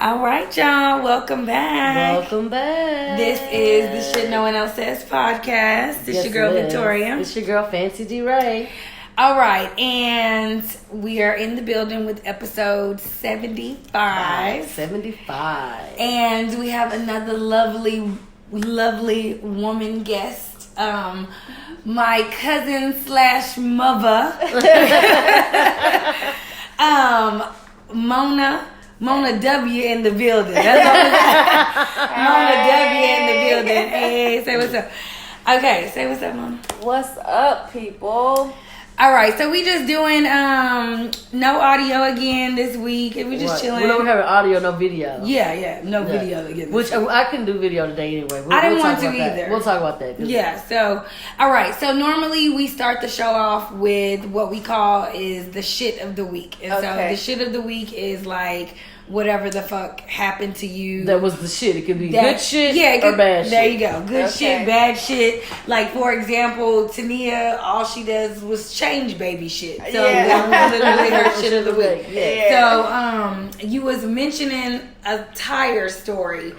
All right, y'all. Welcome back. Welcome back. This is the Shit No One Else Says podcast. This your girl, Victoria. It's your girl, Fancy D. Ray. All right, and we are in the building with episode 75. 75. And we have another lovely woman guest. My cousin / mother. Mona W in the building. That's what Mona W in the building. Hey, say what's up. Okay, say what's up, Mona. What's up, people? All right, so we just doing no audio again this week. We just chilling. We don't have audio, no video. Yeah, no video again. Which I can do video today anyway. I didn't want to either. We'll talk about that. Yeah. So, all right. So normally we start the show off with what we call is the shit of the week, and so the shit of the week is like whatever the fuck happened to you. That was the shit. It could be good shit or bad shit. There you go. Good shit, bad shit. Like, for example, Tania, all she does was change baby shit. So that was literally her shit of the week. Yeah. So you was mentioning a tire story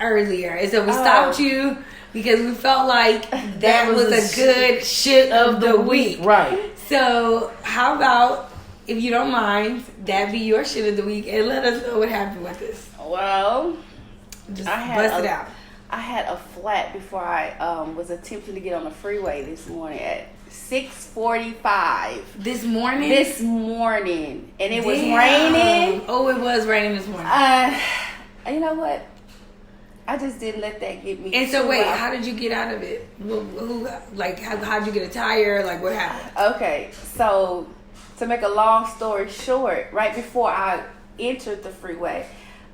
earlier. And so we stopped you because we felt like that was a good shit of the week. Right. So how about, if you don't mind, that be your shit of the week, and let us know what happened with this. Well, just bust it out. I had a flat before I was attempting to get on the freeway this morning at 6:45. This morning? This morning. And it was raining. Oh, it was raining this morning. You know what? I just didn't let that get me. And so wait, how did you get out of it? How'd you get a tire? Like, what happened? Okay, so to make a long story short, right before I entered the freeway,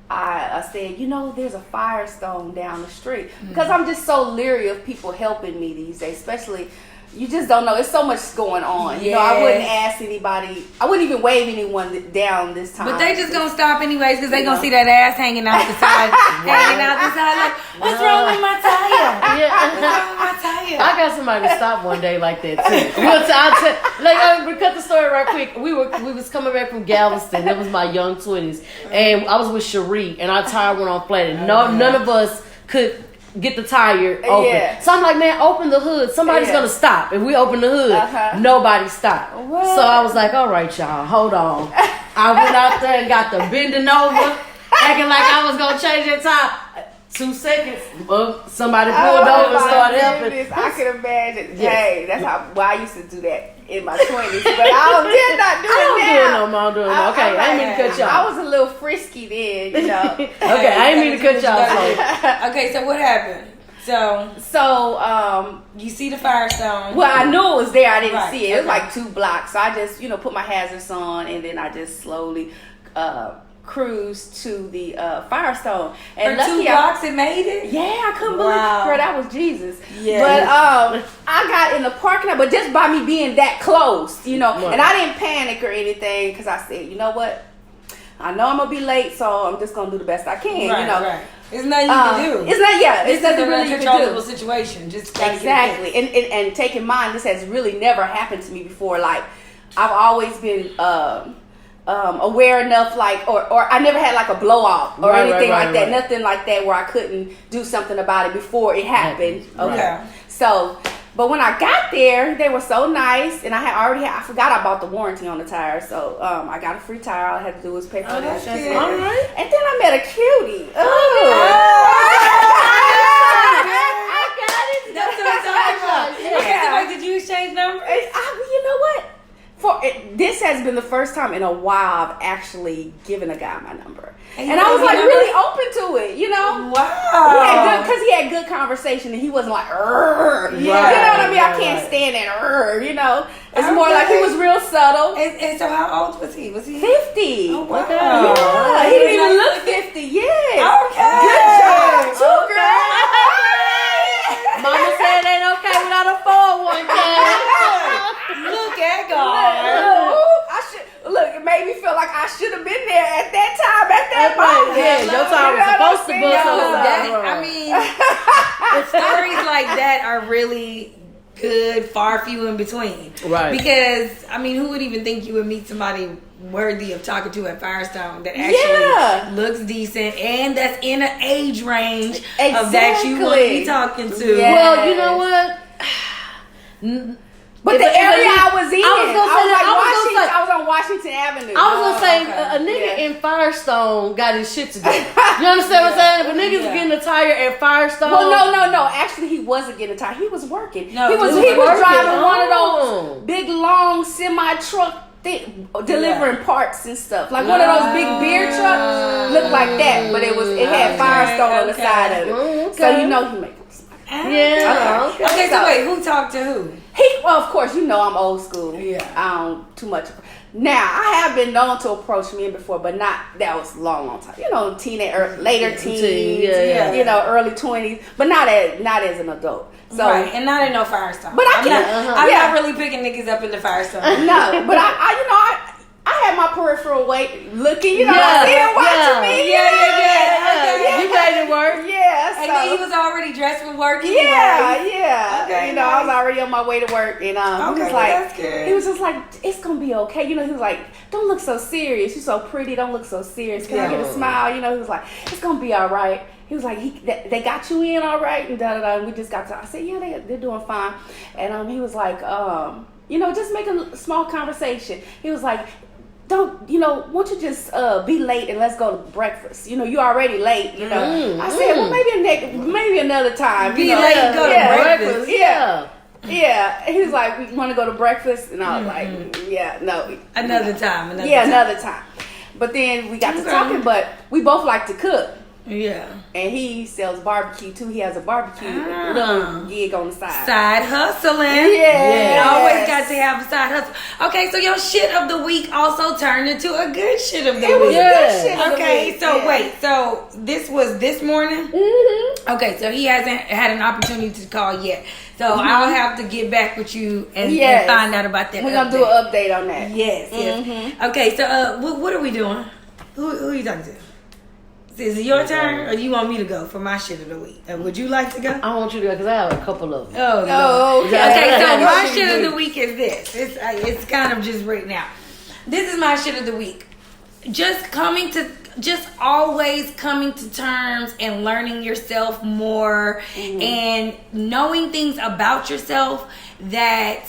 I said, there's a Firestone down the street. Because I'm just so leery of people helping me these days, especially, you just don't know. There's so much going on. Yes. I wouldn't ask anybody. I wouldn't even wave anyone down this time. But they just gonna stop anyways because they gonna see that ass hanging out the side. Hanging out the side like, what's wrong with my tire? What's wrong with my tire? I got somebody to stop one day like that too. We cut the story right quick. We was coming back from Galveston. That was my young 20s. And I was with Cherie and our tire went on flat and none of us could get the tire open. Yeah. So I'm like, man, open the hood. Somebody's gonna stop. If we open the hood, nobody stopped. What? So I was like, all right, y'all, hold on. I went out there and got the bending over, acting like I was gonna change that tire. 2 seconds, somebody pulled over and started helping. I can imagine. Yes. Hey, that's I used to do that in my 20s, but I did not do it now. I don't do it no more. Okay, I ain't mean to cut y'all. I was a little frisky then, Okay, I ain't mean to cut y'all off. Okay, so what happened? So you see the Firestone. Well, I knew it was there. I didn't see it. It was like 2 blocks. So I just, put my hazards on, and then I just slowly cruise to the Firestone. And for 2 blocks it made it? Yeah, I couldn't believe it. Girl, that was Jesus. Yeah. But I got in the parking lot, but just by me being that close, and I didn't panic or anything because I said, you know what? I know I'm going to be late, so I'm just going to do the best I can, Right. It's nothing you can do. It's nothing really you can do. Controllable situation. Just exactly. And take in mind, this has really never happened to me before. Like, I've always been aware enough, like, or I never had like a blowout or anything like that. Nothing like that where I couldn't do something about it before it happened. Okay. Yeah. So, but when I got there, they were so nice, and I forgot I bought the warranty on the tire, so I got a free tire. All I had to do was pay for that. All right. And then I met a cutie. I got it. That's what I'm talking about. Yeah. Did you exchange numbers? You know what? This has been the first time in a while I've actually given a guy my number. And I was like really open to it, Wow. Because he had good conversation and he wasn't like, Yeah. You know what I mean? I can't stand that, It's more like he was real subtle. And so how old was he? Was he 50? Oh, wow. Yeah. He didn't even look 50. Yes. Okay. Good job, too, girl. Mama said it ain't okay without a 401k. Look at God. Look, it made me feel like I should have been there at that time, at that moment. Yeah, your time was supposed to bust. I mean, the stories like that are really good, far few in between. Right. Because, I mean, who would even think you would meet somebody worthy of talking to at Firestone that actually looks decent and that's in an age range of that you want to be talking to? Yes. Well, you know what? But the area I was in, I was on Washington Avenue. I was gonna say a nigga in Firestone got his shit together. You understand what I'm saying? If a nigga's getting a tire at Firestone. Well, no. Actually, he wasn't getting a tire. He was working. No, he was driving one of those big long semi truck delivering parts and stuff, like one of those big beer trucks. Looked like that, but it had Firestone on the side of it. So you know he made. Yeah. Okay, so wait, who talked to who? Well, of course, you know I'm old school. Yeah. I don't too much. Now, I have been known to approach men before, but that was long time. You know, later teens, you know, early 20s, but not as an adult. So, right, and not in no Firestone. But I'm not really picking niggas up in the Firestone. No, but I had my peripheral weight looking, you know, I see him watching me. Yeah. You made it work. Yeah. And then he was already dressed for work. Anyway. Yeah. Okay, you know, I was already on my way to work, and he was just like, it's gonna be okay. You know, he was like, don't look so serious. You're so pretty. Don't look so serious. Can I get a smile? You know, he was like, it's gonna be all right. He was like, they got you in all right, and and we just got to. I said, yeah, they're doing fine, and he was like, you know, just make a small conversation. He was like, won't you just be late and let's go to breakfast? You know, you already late, you know. I said, well, maybe another time. Be late and go to breakfast. Yeah. He was like, we want to go to breakfast? And I was like, yeah, no. Another time. Another time. But then we got to talking, but we both like to cook. Yeah. And he sells barbecue too. He has a barbecue little gig on the side. Side hustling. Yeah. You always got to have a side hustle. Okay, so your shit of the week also turned into a good shit of the week. It was a good shit of the week. Okay, so wait. So this was this morning? Mm-hmm. Okay, so he hasn't had an opportunity to call yet. So I'll have to get back with you and find out about that. We're going to do an update on that. Yes. Mm-hmm. Okay, so what are we doing? Who are you talking to? Is it your turn, or do you want me to go for my shit of the week? Would you like to go? I want you to go because I have a couple of them. Oh, okay. So my shit of the week is this. It's kind of just written out. This is my shit of the week. Just always coming to terms and learning yourself more and knowing things about yourself that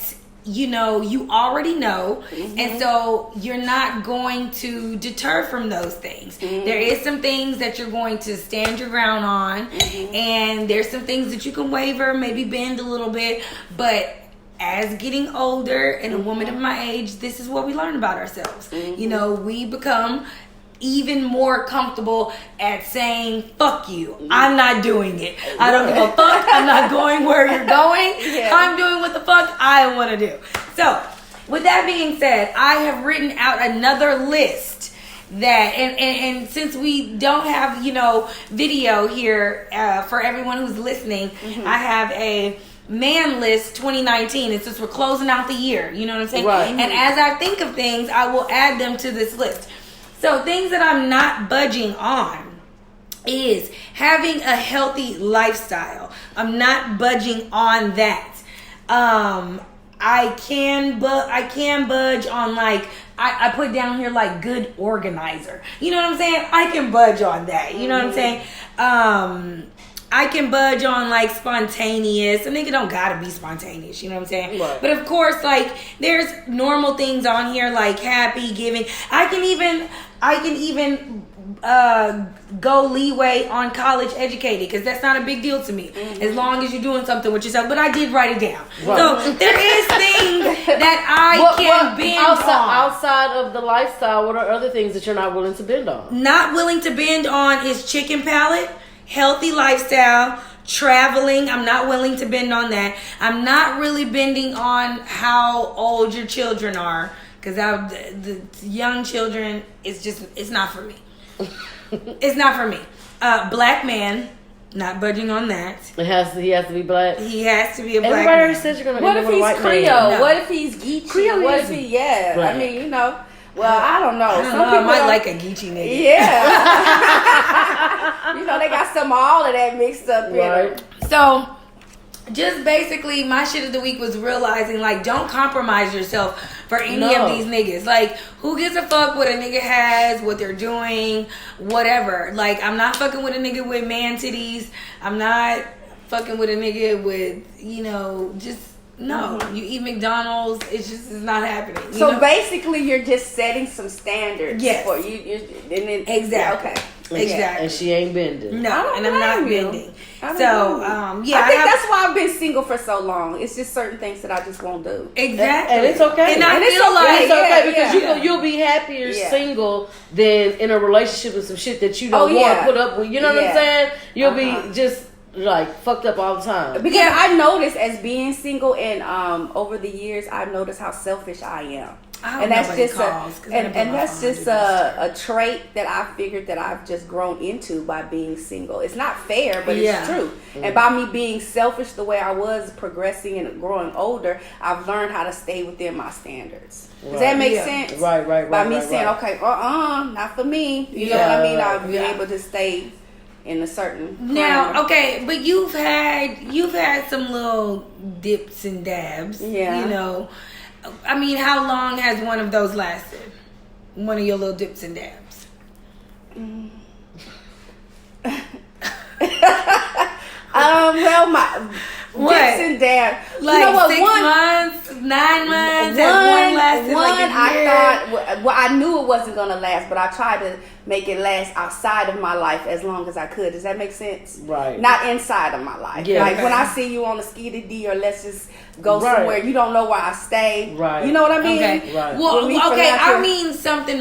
you know you already know, and so you're not going to deter from those things. There is some things that you're going to stand your ground on, and there's some things that you can waver, maybe bend a little bit, but as getting older and a woman of my age, this is what we learn about ourselves. You know, we become even more comfortable at saying fuck you. I'm not doing it. I don't give a fuck. I'm not going where you're going. I'm doing what the fuck I want to do. So with that being said, I have written out another list that and since we don't have video here for everyone who's listening, I have a man list 2019. It's just we're closing out the year, you know what I'm saying? Right. And as I think of things, I will add them to this list. So things that I'm not budging on is having a healthy lifestyle. I'm not budging on that. I can budge on like I put down here like good organizer. You know what I'm saying? I can budge on that. You know what I'm saying? I can budge on like spontaneous. A nigga don't gotta be spontaneous, you know what I'm saying? Right. But of course, like there's normal things on here like happy, giving. I can even go leeway on college educated because that's not a big deal to me as long as you're doing something with yourself. But I did write it down. Right. So there is things that I can bend on. Outside of the lifestyle, what are other things that you're not willing to bend on? Not willing to bend on is chicken palate. Healthy lifestyle, traveling. I'm not willing to bend on that. I'm not really bending on how old your children are because the young children it's not for me. It's not for me. Black man, not budging on that. He has to be black. He has to be a black Everybody man. already says you're gonna. What if he's Creole? No. What if he's Geechee? Creole what if he? Yeah, right. I mean, you know. Well, I don't know. Some people might like a Geechee nigga. Yeah. You know, they got all of that mixed up in right. it. So, just basically my shit of the week was realizing, like, don't compromise yourself for any of these niggas. Like, who gives a fuck what a nigga has, what they're doing, whatever. Like, I'm not fucking with a nigga with man titties. I'm not fucking with a nigga with, just... No, you eat McDonald's. It's not happening. So basically, you're just setting some standards. Yes. For you. Exactly. Okay. Exactly. And she ain't bending. No, and I'm not bending. I think that's why I've been single for so long. It's just certain things that I just won't do. Exactly. And it's okay. And I feel like it's okay because yeah. you'll be happier single than in a relationship with some shit that you don't want to put up with. You know what I'm saying? You'll be just like fucked up all the time. Because I noticed as being single and over the years, I've noticed how selfish I am. And that's just a trait that I figured that I've just grown into by being single. It's not fair, but it's true. Mm-hmm. And by me being selfish the way I was progressing and growing older, I've learned how to stay within my standards. Does that make sense? Right. By me saying, okay, not for me. You know what I mean? I've been able to stay in a certain now parameter. Okay, but you've had some little dips and dabs. I mean, how long has one of those lasted? One of your little dips and dabs. Well, my dips and dabs. Like, you know what? 6 months, 9 months. One lasted like a year. I thought. Well, I knew it wasn't gonna last, but I tried to make it last outside of my life as long as I could. Does that make sense? Right. Not inside of my life. Yeah. Like when I see you on the ski to D, or let's just go somewhere. You don't know where I stay. Right. You know what I mean? Okay. Right. Well, I mean something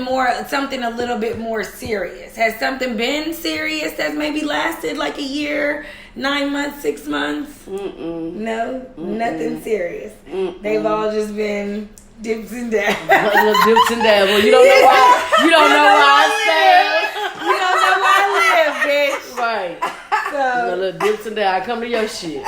a little bit more serious. Has something been serious that's maybe lasted like a year, 9 months, 6 months? No, nothing serious. They've all just been dips and dabs. Dips and dabs. Well, you don't know why. You don't know why I stay. You don't know where I live, bitch. Right. So, little dips and dabs. I come to your shit.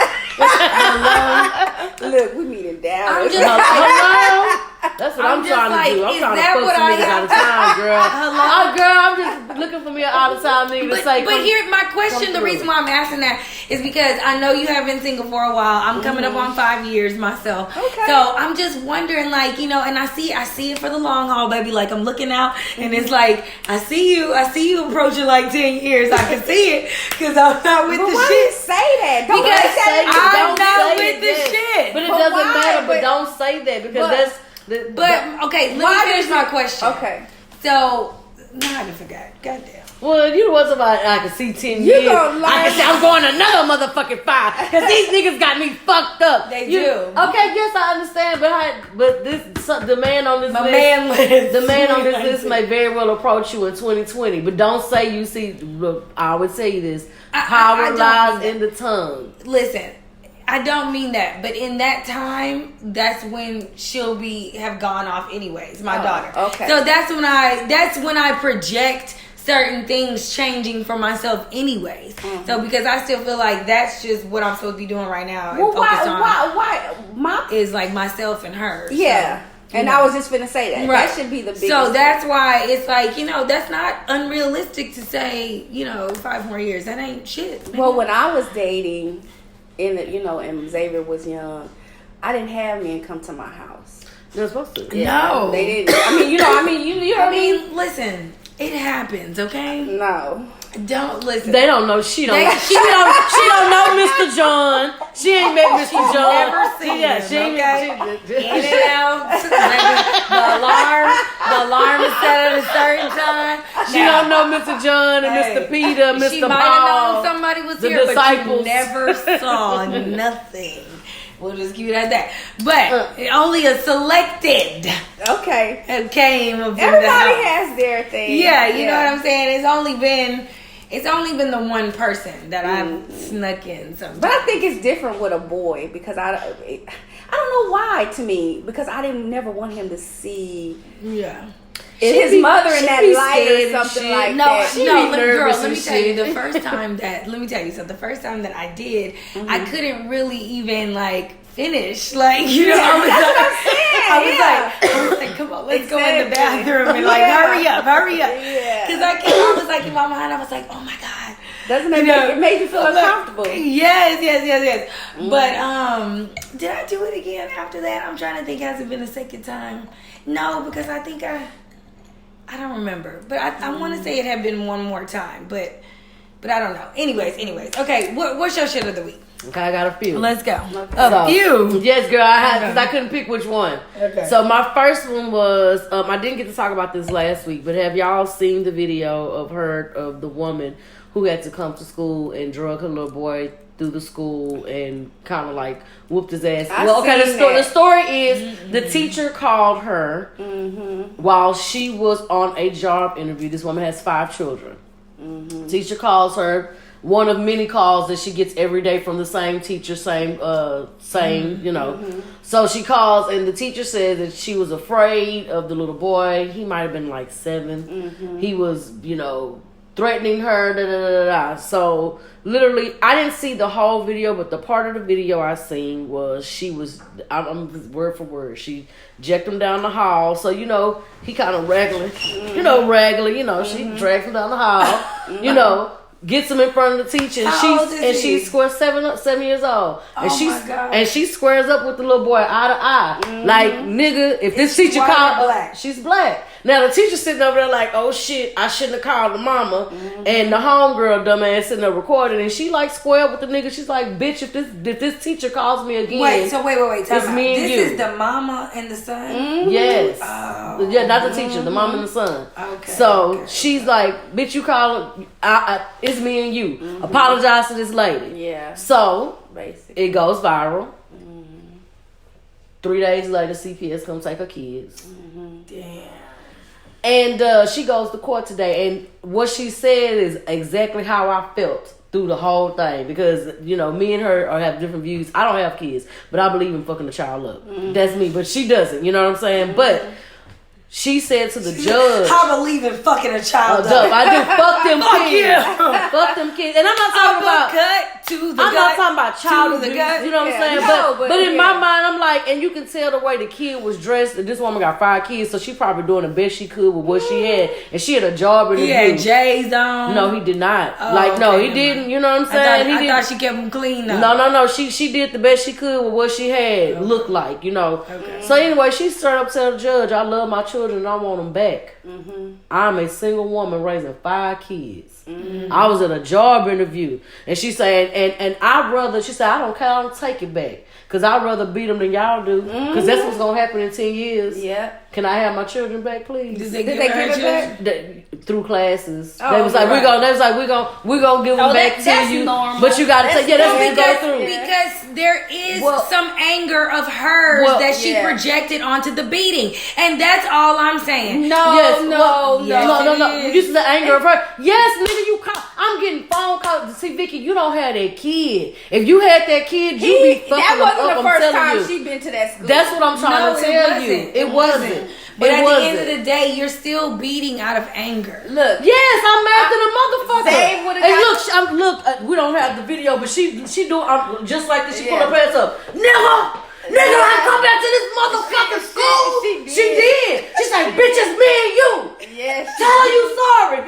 Look, we meeting down. I'm just hello. That's what I'm trying to do. I'm trying to fuck some niggas out of time, girl. Oh, girl, I'm just looking for me an out of time nigga to say. But here, my question, the reason why I'm asking that is because I know you have been single for a while. I'm coming up on 5 years myself. Okay. So I'm just wondering, like, and I see it for the long haul, baby. Like, I'm looking out, and it's like I see you approaching like 10 years. I can see it because I'm not with the why shit. You say that? Don't because say I'm not with the shit. But it doesn't matter. But don't say that because that's. Okay, let me finish my question. Okay. So, now I forgot. Goddamn. Well, you know what's about I can see 10 years. I can say I'm going another motherfucking 5 because these niggas got me fucked up. They do. Okay, yes, I understand, but the man on this list, the man on this list may very well approach you in 2020. But don't say you see. Look, I would tell you this: power lies in the tongue. Listen. I don't mean that, but in that time, that's when she'll have gone off anyways, my daughter. Okay. So that's when I project certain things changing for myself anyways. Mm-hmm. So because I still feel like that's just what I'm supposed to be doing right now. Well, why is like myself and her. Yeah. So, and I was just finna say that. Right. That should be the biggest. So that's why it's like, that's not unrealistic to say, 5 more years. That ain't shit. Well, when I was dating, and Xavier was young, I didn't have men come to my house. They're supposed to. Yeah, no, they didn't. I mean, listen, it happens, okay? No, don't listen. They don't know. She don't know Mr. John. She ain't met Mr. John. Never seen him. She ain't in and out. The alarm is set at a certain time. She don't know Mr. John and Mr. Peter, Mr. She Paul. might have known somebody was the here, disciples. but you never saw nothing. We'll just keep it at that. But only a selected came. Everybody has their thing. Yeah, you know what I'm saying? It's only been the one person that I've snuck in sometimes. But I think it's different with a boy because I don't know why to me because I didn't never want him to see his mother in that light or something like that. Let me tell you the first time that I did, I couldn't really even finish. I was like, come on, let's go in the bathroom and hurry up. Because I was in my mind, I was like, oh my God, Doesn't it make you feel uncomfortable? Yes. But did I do it again after that? I'm trying to think. Has it been a second time? No, because I think I don't remember. But I want to say it had been one more time. But I don't know. Anyways. Okay, what's your shit of the week? Okay, I got a few. Let's go. A few. Yes, girl. I couldn't pick which one. Okay. So my first one was I didn't get to talk about this last week, but have y'all seen the video of the woman who had to come to school and drug her little boy through the school and kind of like whooped his ass? The story is the teacher called her while she was on a job interview. This woman has 5 children. Teacher calls her. One of many calls that she gets every day from the same teacher, same, you know. So she calls, and the teacher says that she was afraid of the little boy. He might have been like 7. He was, threatening her, So literally, I didn't see the whole video, but the part of the video I seen was I'm word for word. She jacked him down the hall. So, he kind of regular, she dragged him down the hall, gets him in front of the teacher, and she squares 7 years old, and she squares up with the little boy eye to eye, like nigga. If this teacher called, she's black. Now the teacher sitting over there like, oh shit, I shouldn't have called the mama, and the homegirl dumbass sitting there recording, and she like square up with the nigga. She's like, bitch, if this teacher calls me again, wait. It's me and you. This is the mama and the son. Yes. Oh. Yeah, not the teacher, the mom and the son. Okay. So she's like, bitch, you call it's me and you. Apologize to this lady. Yeah. So basically, it goes viral. 3 days later, CPS come take her kids. Damn. And she goes to court today, and what she said is exactly how I felt through the whole thing, because me and her have different views. I don't have kids, but I believe in fucking the child up. That's me, but she doesn't. You know what I'm saying? But she said to the judge, I believe in fucking a child up. I do. Fuck them kids. Yeah. Fuck them kids. And I'm not talking about not talking about child abuse. You know what I'm saying? But in my mind, I'm like, and you can tell the way the kid was dressed. And this woman got 5 kids, so she probably doing the best she could with what she had. And she had a job interview. He had J's on. No, he did not. He didn't. You know what I'm saying? I thought she kept him clean though. No. She did the best she could with what she had. Looked like, Okay. So anyway, she straight up tell the judge, I love my children and I want them back. I'm a single woman raising 5 kids. I was in a job interview, and she said, and she said, I don't care, I don't take it back, because I'd rather beat them than y'all do, because that's what's gonna happen in 10 years. Yeah. Can I have my children back, please? Did they give it back? Through classes. Oh, they was like, we're gonna give them back to you. Normal. But you gotta take, that's what you go through. Because there is some anger of hers that she projected onto the beating. And that's all I'm saying. No. This is the anger of her. Yes, nigga, I'm getting phone calls. See, Vicky, you don't have that kid. If you had that kid, you'd be fucking that wasn't up, the first time she been to that school. That's what I'm trying to tell you. It wasn't. But at the end of the day, you're still beating out of anger. Look. Yes, I'm mad to the motherfucker. Hey, look, we don't have the video, but she do just like this. She put her pants up. Nigga, I come back to this motherfucking school. She did. She's like, bitch, it's me and you. Yes. Tell her you sorry.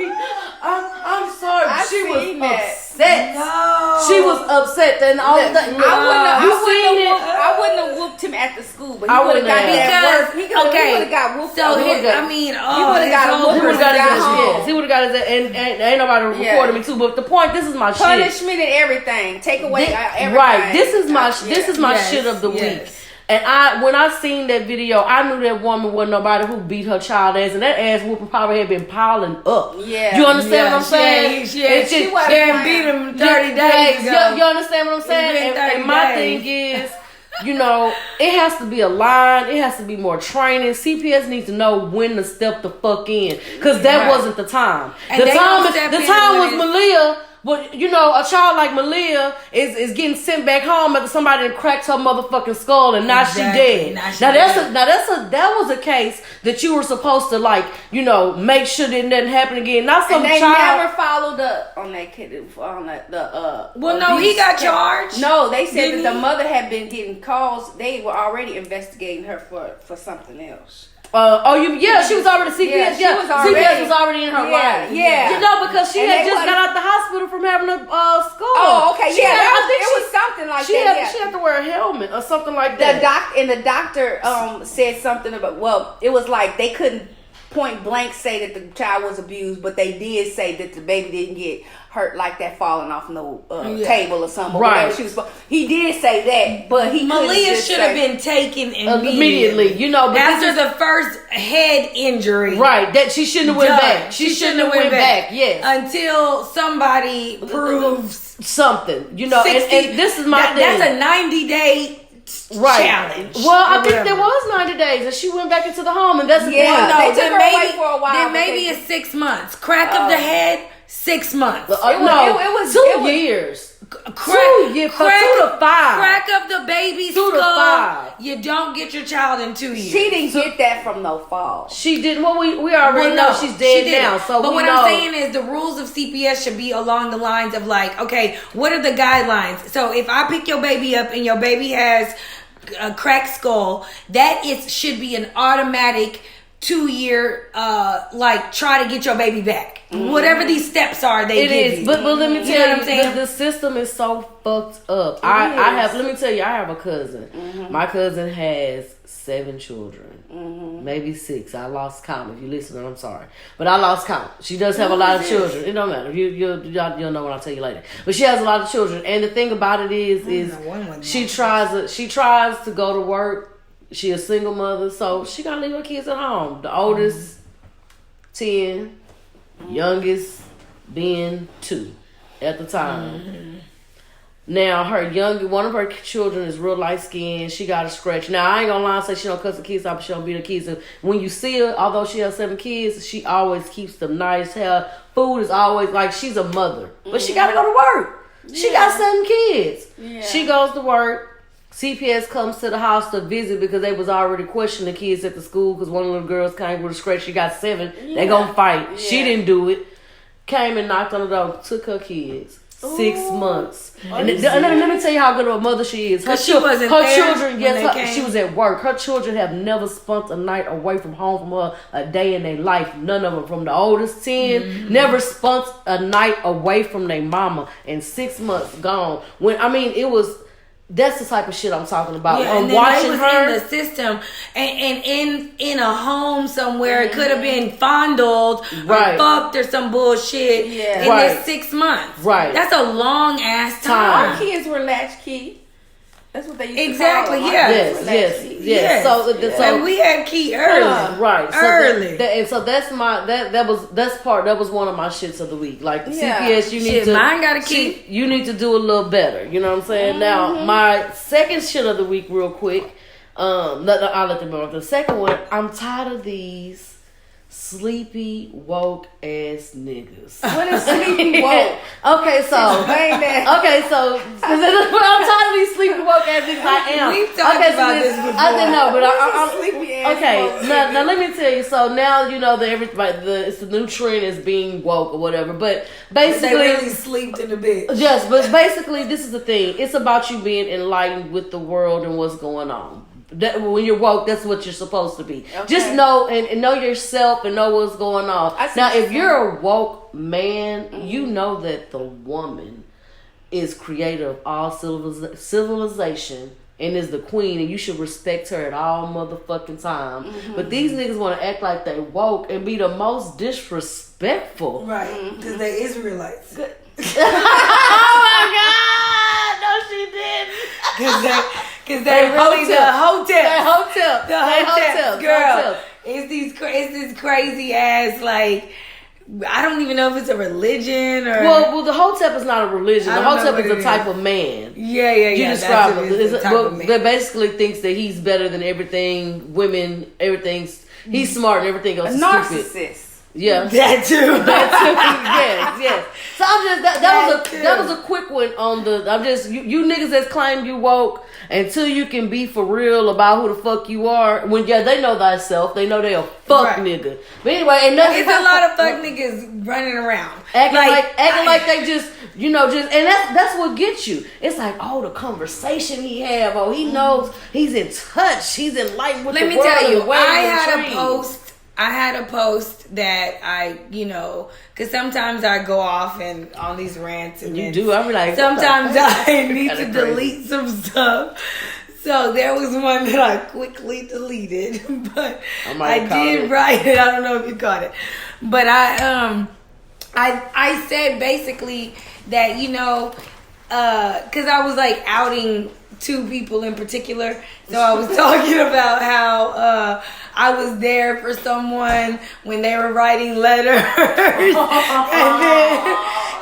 I'm sorry. She was upset. No. She was upset. Then all the I wouldn't have whooped him at the school, but he would have got that work. He would have got whooped. So he would have got whooped. He would have got his ass. Yes, he would have got his ass. And ain't nobody recording me too. But the point, this is my shit. Punishment and everything. Take away everything. Right. This is my shit of the week. And when I seen that video, I knew that woman wasn't nobody who beat her child ass, and that ass whooping probably had been piling up. Yeah. You understand what I'm saying? She beat him 30 days ago. You understand what I'm saying? And my thing is, it has to be a line. It has to be more training. CPS needs to know when to step the fuck in, because that wasn't the time. The time was Malia. But a child like Malia is getting sent back home after somebody cracked her motherfucking skull, and now she dead. That was a case that you were supposed to make sure that nothing happen again. Not some child. Never followed up on that kid he got charged. No, they said that the mother had been getting calls. They were already investigating her for something else. She was already CPS. CPS was already in her life. Yeah. You know, because she had just got out the hospital from having a skull. Oh, okay. I think it was something like that. She had to wear a helmet or something like that. The doctor said something about, well, it was like they couldn't point blank say that the child was abused, but they did say that the baby didn't get hurt like that falling off no table or something. Right. He did say that, but Malia should have been taken immediately. You know, but after the first head injury. Right. That she shouldn't have went back. She shouldn't have went back. Yes. Until somebody proves something. You know, 60, and this is my thing. That's a 90-day challenge. Well, I think there was 90 days, and she went back into the home, and that's they took her away for a while. Then maybe it's 6 months. Crack of the head, 6 months. It was 2 years. 2 years. 2 to 5. Crack of the baby's 2 to 5. You don't get your child in 2 years. She didn't get that from no fall. She didn't. Well, we already know she's dead now. So, but what I'm saying is the rules of CPS should be along the lines of like, okay, what are the guidelines? So if I pick your baby up and your baby has a cracked skull, that should be an automatic 2-year try to get your baby back. Whatever these steps are, they give you. But let me tell you, the system is so fucked up. Let me tell you, I have a cousin. My cousin has 7 children, maybe 6. I lost count. If you listen, I'm sorry, but I lost count. She does have a lot of children. It don't matter. You'll know when I tell you later. But she has a lot of children, and the thing about it is she tries to go to work. She a single mother, so she gotta leave her kids at home. The oldest 10, youngest being 2 at the time. Now one of her children is real light skinned. She got a scratch. Now I ain't gonna lie and say she don't cuss the kids out, but she don't beat the kids. And when you see her, although she has 7 kids, she always keeps them nice. Her food is always like she's a mother, but she gotta go to work. She got 7 kids. Yeah. She goes to work. CPS comes to the house to visit because they was already questioning the kids at the school because one of the girls came with a scratch. She got 7. They gonna fight. Yeah. She didn't do it. Came and knocked on the door. Took her kids. 6 months. And let me tell you how good of a mother she is. Her children, she was at work. Her children have never spent a night away from home from her a day in their life. None of them, from the oldest 10, never spent a night away from their mama. And 6 months gone. That's the type of shit I'm talking about. Yeah, and then watching her in the system and in a home somewhere. It could have been fondled or fucked or some bullshit in this 6 months. Right. That's a long ass time. Our kids were latchkey. That's what they used to call them. Yes. So and we had key early. Right. Early. So that's that was one of my shits of the week. Like the CPS, you need to. Mine got a key. You need to do a little better. You know what I'm saying? Now, my second shit of the week, real quick. I'll let them know. The second one, I'm tired of these sleepy woke ass niggas. What is sleepy woke? I'm tired of these sleepy woke ass niggas. I am. We've talked about this before. I didn't know, but I'm sleepy ass. Okay, now let me tell you. So now you know that it's the new trend is being woke or whatever. But basically, they really slept in the bed. Yes, but basically, this is the thing. It's about you being enlightened with the world and what's going on. That when you're woke, that's what you're supposed to be. Okay. Just know and know yourself and know what's going on. Now, if you're a woke man, you know that the woman is creator of all civilization and is the queen, and you should respect her at all motherfucking time. But these niggas want to act like they woke and be the most disrespectful. Right, because they Israelites. Oh my God! No, she didn't. Because they really the hotel. Girl. Hotel. It's this crazy ass, like, I don't even know if it's a religion or. Well, the hotep is not a religion. The hotep is a type of man. Yeah. You describe him. That basically thinks that he's better than everything. Women, everything's. He's smart and everything else is narcissist. Stupid. Yeah. That too. Yes. So I'm just that was a quick one on the. I'm just you niggas that claim you woke until you can be for real about who the fuck you are. When they know thyself, they know they a fuck nigga. But anyway, and nothing. It's a lot of fuck niggas running around acting like they just and that's what gets you. It's like, oh, the conversation he have. Oh, he knows he's in touch. He's enlightened with the world. Let me tell you, I had had a post that I, because sometimes I go off and on these rants and you do. I'm like, sometimes I need to delete some stuff. So there was one that I quickly deleted, but I did write it. I don't know if you caught it, but I said basically that because I was like outing two people in particular. So I was talking about how I was there for someone when they were writing letters.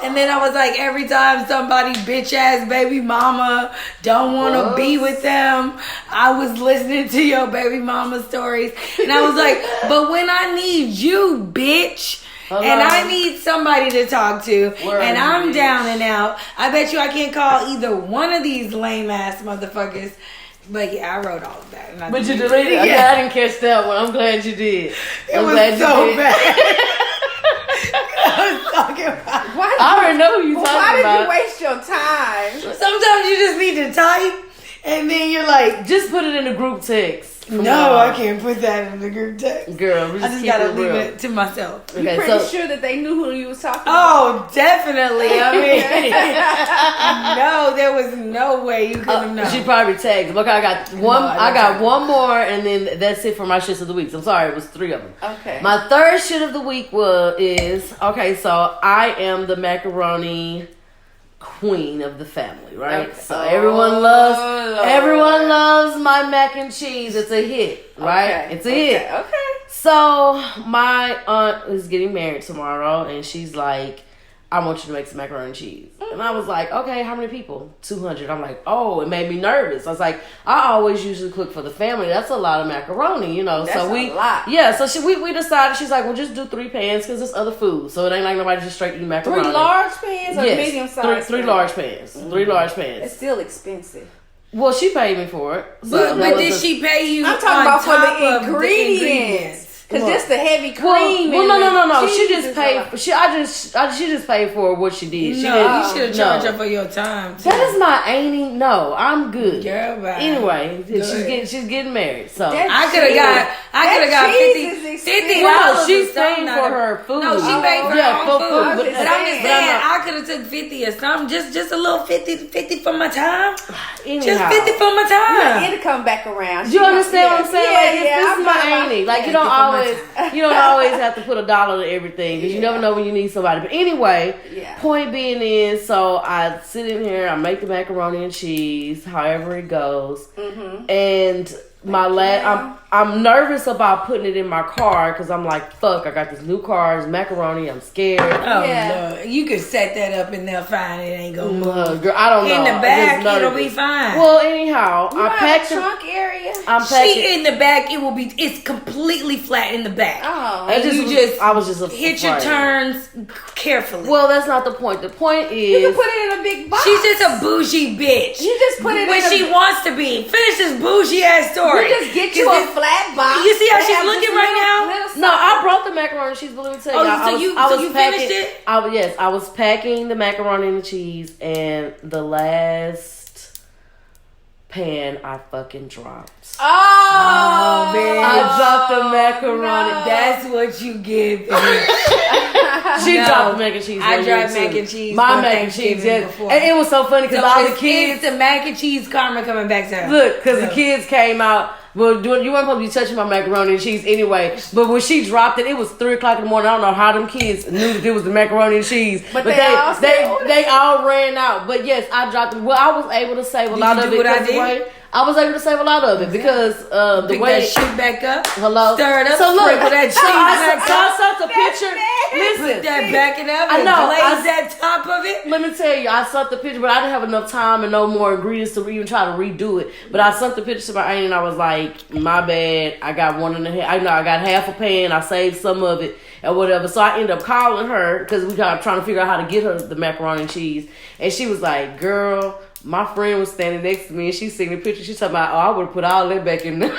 and then I was like, every time somebody bitch ass baby mama don't want to be with them, I was listening to your baby mama stories. And I was like, but when I need you, bitch, and I need somebody to talk to, and I'm down and out, I bet you I can't call either one of these lame ass motherfuckers. But yeah, I wrote all of that. And but you deleted it? Yeah. I didn't catch that one. I'm glad you did. It was so bad. I was talking about. I already know who you talking about. Why did you waste your time? Sometimes you just need to type, and then you're like, just put it in the group text. No, I can't put that in the group text. Girl, I just gotta leave it to myself. Okay, you're pretty sure that they knew who you was talking about? Oh, definitely. I mean, no, there was no way you could have known. She probably tagged them. Okay, I got one. I got one more, and then that's it for my shits of the week. I'm sorry, it was 3 of them. Okay. My third shit of the week is so I am the macaroni queen of the family, right? Okay. So everyone loves my mac and cheese. It's a hit, right? It's a hit. Okay. So my aunt is getting married tomorrow, and she's like, I want you to make some macaroni and cheese. And I was like, okay, how many people? 200. I'm like, oh, it made me nervous. I was like, I always usually cook for the family. That's a lot of macaroni, That's so a lot. Yeah, so we decided, she's like, well, just do 3 pans because there's other food. So it ain't like nobody just straight eating macaroni. 3 large pans or medium size? 3 large pans. 3 large pans. It's still expensive. Well, she paid me for it. So but did she pay you? I'm talking about for the ingredients. Cause just the heavy cream. Well, no. She just paid. She just paid for what she did. You should have charged her for your time. Too. That is my auntie. No, I'm good. Girl, bye. Anyway, she's getting married. So I could have got $50. No, she's paying for her food. No, she paid for her own food. But I'm just saying, I could have took 50 or something. Just a little 50 for my time. Anyhow, just 50 for my time. It'll come back around. You understand what I'm saying? Yeah, this is my auntie. Like you don't always have to put $1 to everything because you never know when you need somebody. But anyway, point being is, so I sit in here, I make the macaroni and cheese, however it goes, and I'm nervous about putting it in my car because I'm like, fuck, I got this new car, it's macaroni, I'm scared. Oh, Lord. You could set that up and they'll find it ain't gonna move. Girl, I don't know. In the back, it'll be fine. Well, anyhow, I packed the trunk area. She in the back, it's completely flat in the back. Oh, and I was just hit your turns carefully. Well, that's not the point. The point is, you can put it in a big box. She's just a bougie bitch. You just put it when she wants to be. Finish this bougie ass story. You just get you a flat box. You see how she's looking right now? No, I brought the macaroni and cheese. Believe me, tell you. So you finished it? I was packing the macaroni and the cheese, and the last pan I fucking dropped. Oh, man. I dropped the macaroni. No. That's what you give. She dropped the mac and cheese. I dropped mac and cheese. My mac and cheese, before. And it was so funny because all the kids. It's the mac and cheese karma coming back to her. Look, because the kids came out. Well, you weren't supposed to be touching my macaroni and cheese anyway. But when she dropped it, it was 3 o'clock in the morning. I don't know how them kids knew that it was the macaroni and cheese. But they all ran out. But yes, I dropped it. Well, I was able to save a lot of it. I was able to save a lot of it because the way that shit back up. Hello. Stir it up. So look, that cheese I saw the picture. Listen, put that back it up. I know. Glaze that top of it. Let me tell you, I saw the picture, but I didn't have enough time and no more ingredients to even try to redo it. But I sent the picture to my aunt and I was like, my bad. I got 1.5. I got half a pan. I saved some of it. or whatever. So I ended up calling her because we got trying to figure out how to get her the macaroni and cheese. And she was like, girl, my friend was standing next to me and she seen the picture. She talking about, I would have put all that back in there.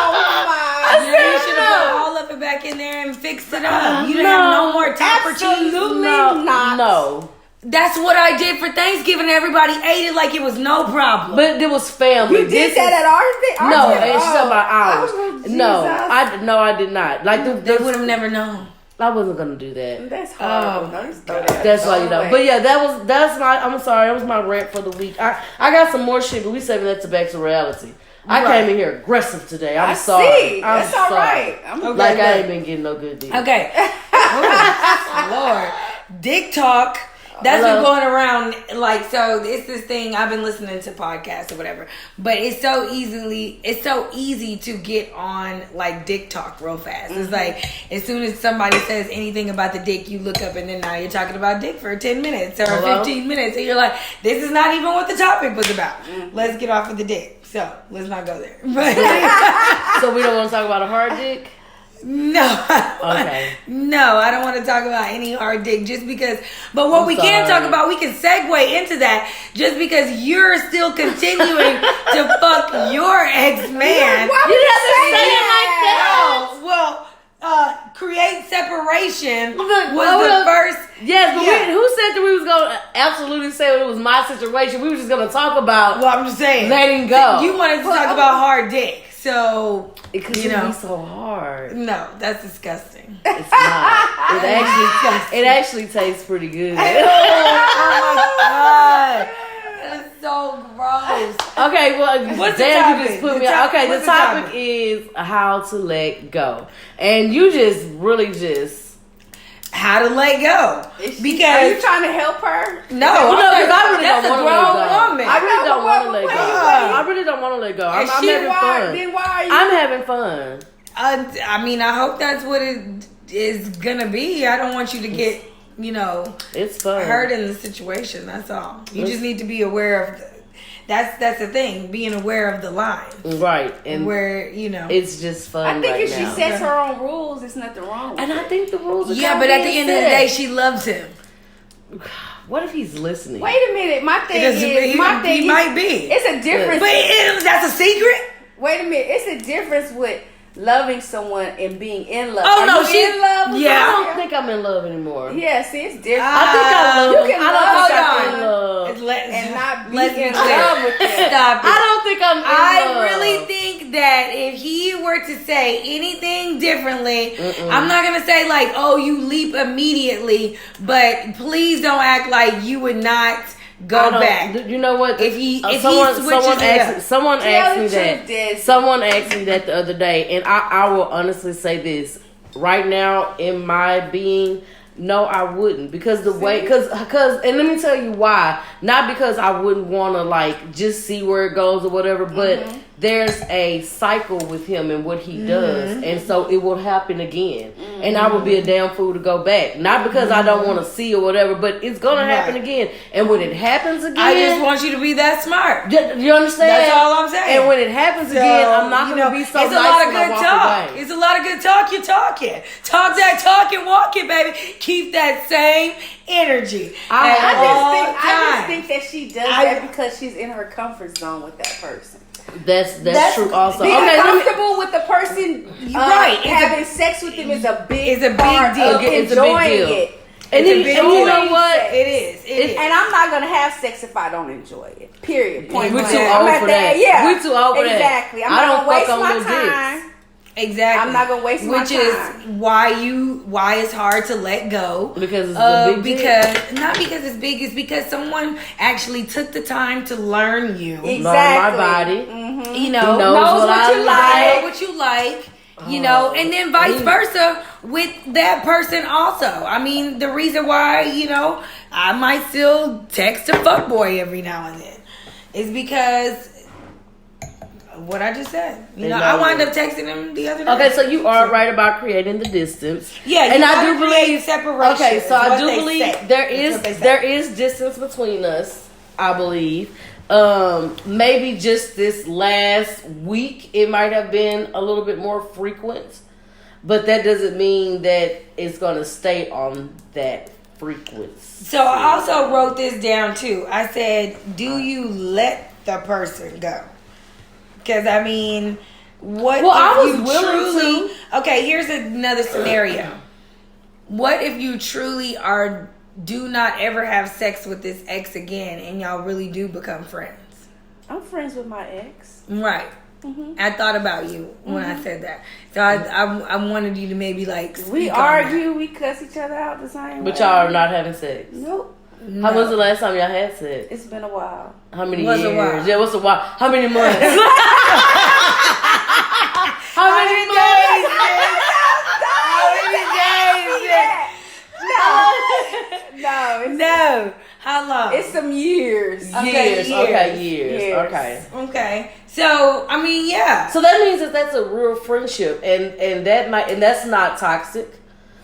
Oh my! You should have put all of it back in there and fixed it up. You didn't have no more topper cheese. Absolutely not. No. That's what I did for Thanksgiving. Everybody ate it like it was no problem. But it was family. You did that at ours? No, and she's talking about ours. Oh, No, I did not. Like They would have never known. I wasn't gonna do that. That's horrible. That's why you know. But yeah, that's my. I'm sorry, that was my rant for the week. I got some more shit, but we saving that to back to reality. I came in here aggressive today. I'm sorry. See. I'm That's all sorry. right. Like I ain't been getting no good deal. Okay. Oh, Lord. Dick talk. That's been going around, like, so it's this thing, I've been listening to podcasts or whatever, but it's so easy to get on, like, dick talk real fast. It's like, as soon as somebody says anything about the dick, you look up and then now you're talking about dick for 10 minutes or 15 minutes, and you're like, this is not even what the topic was about. Let's get off of the dick. So, let's not go there. So we don't want to talk about a hard dick? No. Okay. No, I don't want to talk about any hard dick just because. But what we can talk about, we can segue into that just because you're still continuing to fuck your ex-man. Why You didn't have to say it like that. Oh, well, create separation Look, was the first. Yes, but Yeah. who said that we was going to absolutely say it was my situation? We were just going to talk about Well, I'm just saying. letting go. You wanted to talk about hard dick. So, Because you it know. be so hard. No, that's disgusting. It's not. It actually tastes pretty good. Oh my God. That's so gross. Okay, well, What's the damn, you topic? just put The me. top- Okay, what's the the topic topic? is how to let go, and you just really just How to let go. Are you Because trying to help her? no, because I really that's don't a want to let grown go. woman. I really don't want to let Wait, go. wait. I really don't want to let go. I'm And having fun. Then why are you? I'm having fun. I mean, I hope that's what it is gonna be. I don't want you to get, It's fun. hurt in the situation. That's all. You just need to be aware of. That's the thing. Being aware of the line. Right, and Where it's just fun. I think right if she now. sets her own rules, it's nothing wrong with and I think the rules are Yeah, but at the end of the day, she loves him. what if he's listening? Wait a minute. My thing He might be. It's a difference. But that's a secret. Wait a minute. It's a difference with loving someone and being in love. Oh, Are no, you she- in love with yeah. I her? don't think I'm in love anymore. Yeah, see, it's different. I think I love You him. can I don't love think I'm in someone love. and not be Let's be in clear. love with them. Stop it. I don't think I'm in love. I really think that if he were to say anything differently, I'm not gonna say like, "Oh, you leap immediately," but please don't act like you would not go back. You know what? If he switches someone it up. asked, someone Tell asked the me truth, that. Des. Someone asked me that the other day, and I will honestly say this right now in my being. No, I wouldn't, because the way, because, and let me tell you why. Not because I wouldn't want to like just see where it goes or whatever, but there's a cycle with him and what he does, and so it will happen again, and I would be a damn fool to go back. Not because I don't want to see or whatever, but it's gonna happen again, and when it happens again, I just want you to be that smart. you understand? That's all I'm saying. And when it happens again, I'm not gonna be so it's nice a lot of when I good walk talk. away. It's a lot of good talk. You're talking. Talk that talk and walk it, baby. Keep that same energy. I all just time. think that she does that because she's in her comfort zone with that person. That's true. Also, Being okay, comfortable with the person, right? having sex with them is a big deal. It's a big deal. And you know what? It is. And I'm not gonna have sex if I don't enjoy it. Period. Point We're blank. too I'm old at for that. that. Yeah, We're too old for that. Exactly. I'm I not don't gonna waste fuck on my little time. dicks. Exactly. I'm not gonna waste my Which time. is why it's hard to let go. Because it's a big deal. Not because it's big, it's because someone actually took the time to learn you. Exactly. Learn my body. Mm-hmm. You know, knows what I you like. know what you like. You know, and then vice versa with that person also. I mean, the reason why, I might still text a fuckboy every now and then is because what I just said. I wound up texting him the other day. Okay, so you are right about creating the distance. Yeah, and I do believe separation. Okay, so I do believe say. there is distance between us. I believe. Maybe just this last week, it might have been a little bit more frequent. but that doesn't mean that it's gonna stay on that frequency. So I also wrote this down too. I said, do you let the person go? Because I mean, what if I was you willing truly... Okay, here's another scenario. What if you truly do not ever have sex with this ex again and y'all really do become friends? I'm friends with my ex. Right. Mm-hmm. I thought about you when I said that. So I wanted you to maybe like speak We on argue, that. we cuss each other out the same way. But y'all are not having sex. Nope. No. How was the last time y'all had sex? It's been a while. How many What's a years? while? Yeah, what's a while? How many months? How many days? No. How long? It's some years. Years. Years. Okay. So I mean, yeah. So that means that that's a real friendship, and that's not toxic.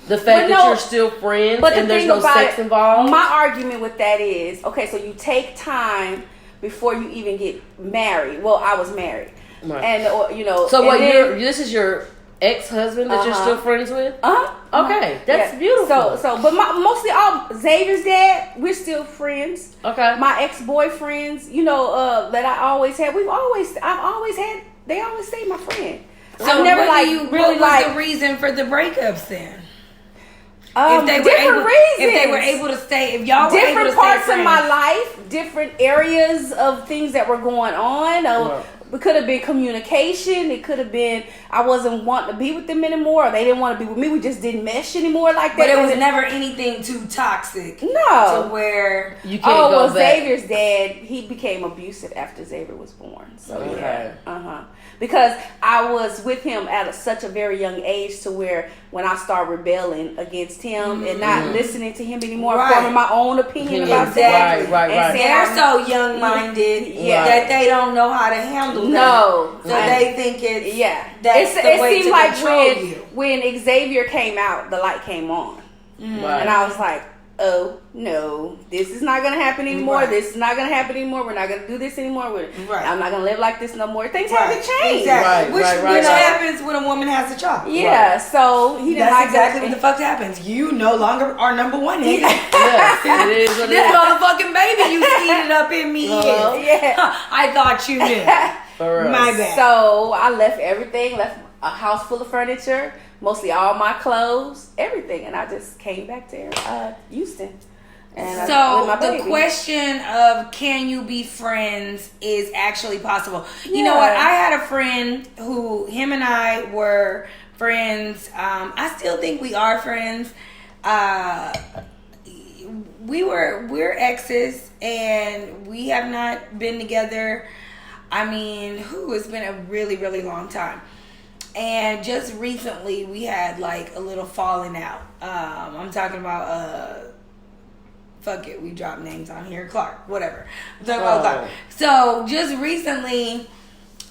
The fact that you're still friends but and the there's thing no about sex involved. My argument with that is, okay, so you take time before you even get married. Well, I was married, Right. and So what? then, This is your ex-husband that you're still friends with? Okay, that's beautiful. But mostly all Xavier's dad, we're still friends. Okay. My ex-boyfriends, that I always had, they always stayed my friend. So I've never what was the reason for the breakups then? If they were able to stay, if y'all were able to different stay parts friends. of my life, different areas of things that were going on. It could have been communication. It could have been I wasn't wanting to be with them anymore, or they didn't want to be with me. We just didn't mesh anymore like that. But it was never anything too toxic. No. To where you can't go back. Xavier's dad, he became abusive after Xavier was born. So Okay. Because I was with him at such a very young age to where when I started rebelling against him and not listening to him anymore, forming my own opinion about Exactly. things. Right. They're so young-minded that they don't know how to handle that. So they think it's that's the way to control you. When Xavier came out, the light came on. Right. And I was like, oh, no, this is not going to happen anymore. Right. This is not going to happen anymore. We're not going to do this anymore. I'm not going to live like this no more. Things have to change. Exactly. Which Right. happens when a woman has a child. Yeah, so he didn't That's exactly what the fuck happens. You no longer are number one, nigga. Yes, it is what it This is. motherfucking baby you skeeted up in me is. I thought you knew. For real. My bad. So I left everything, left a house full of furniture, mostly all my clothes, everything, and I just came back to Houston. And so the question of can you be friends is actually possible. You know what? I had a friend who him and I were friends. I still think we are friends. We're exes and we have not been together. I mean, it's been a really, really long time. And just recently we had like a little falling out. I'm talking about fuck it, we dropped names on here. Clark, whatever. I'm talking about Clark. So just recently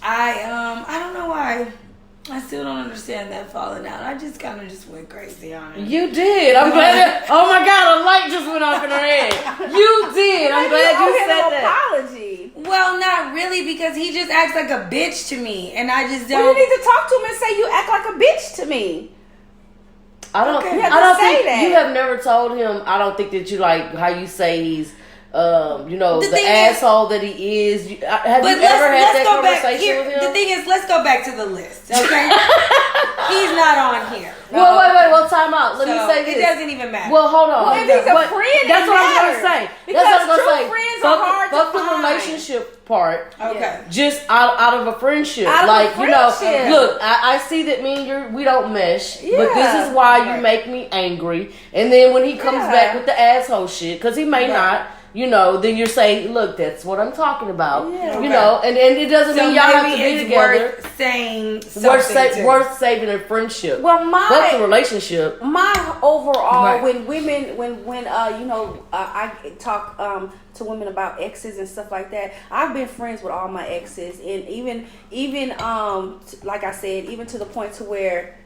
I don't know why. I still don't understand that falling out. I just kind of just went crazy on it. You did. I'm glad. Oh my God, a light just went off in her head. You did. I'm glad you said that. Apology. Well, not really, because he just acts like a bitch to me, and I just don't. Well, you need to talk to him and say you act like a bitch to me. I don't. You have I don't to say think that. you have never told him. I don't think that you like how you say he's. The asshole that he is. Have you ever had that conversation with him? The thing is, let's go back to the list, okay? He's not on here. Well, wait. Well, time out. Let me say this. It doesn't even matter. Well, hold on. Well, if he's a friend, that's what I was gonna say. Because true friends are hard to fuck the find. relationship part. Okay. Just out of a friendship. Look, I see that me and we don't mesh, but this is why you make me angry. And then when he comes back with the asshole shit, because he may not. Then you're saying, look, that's what I'm talking about. Yeah, and it doesn't mean y'all have to be together. Worth saying something worth saving a friendship. Well, but the relationship. My overall, when I talk to women about exes and stuff like that. I've been friends with all my exes, and even like I said, even to the point to where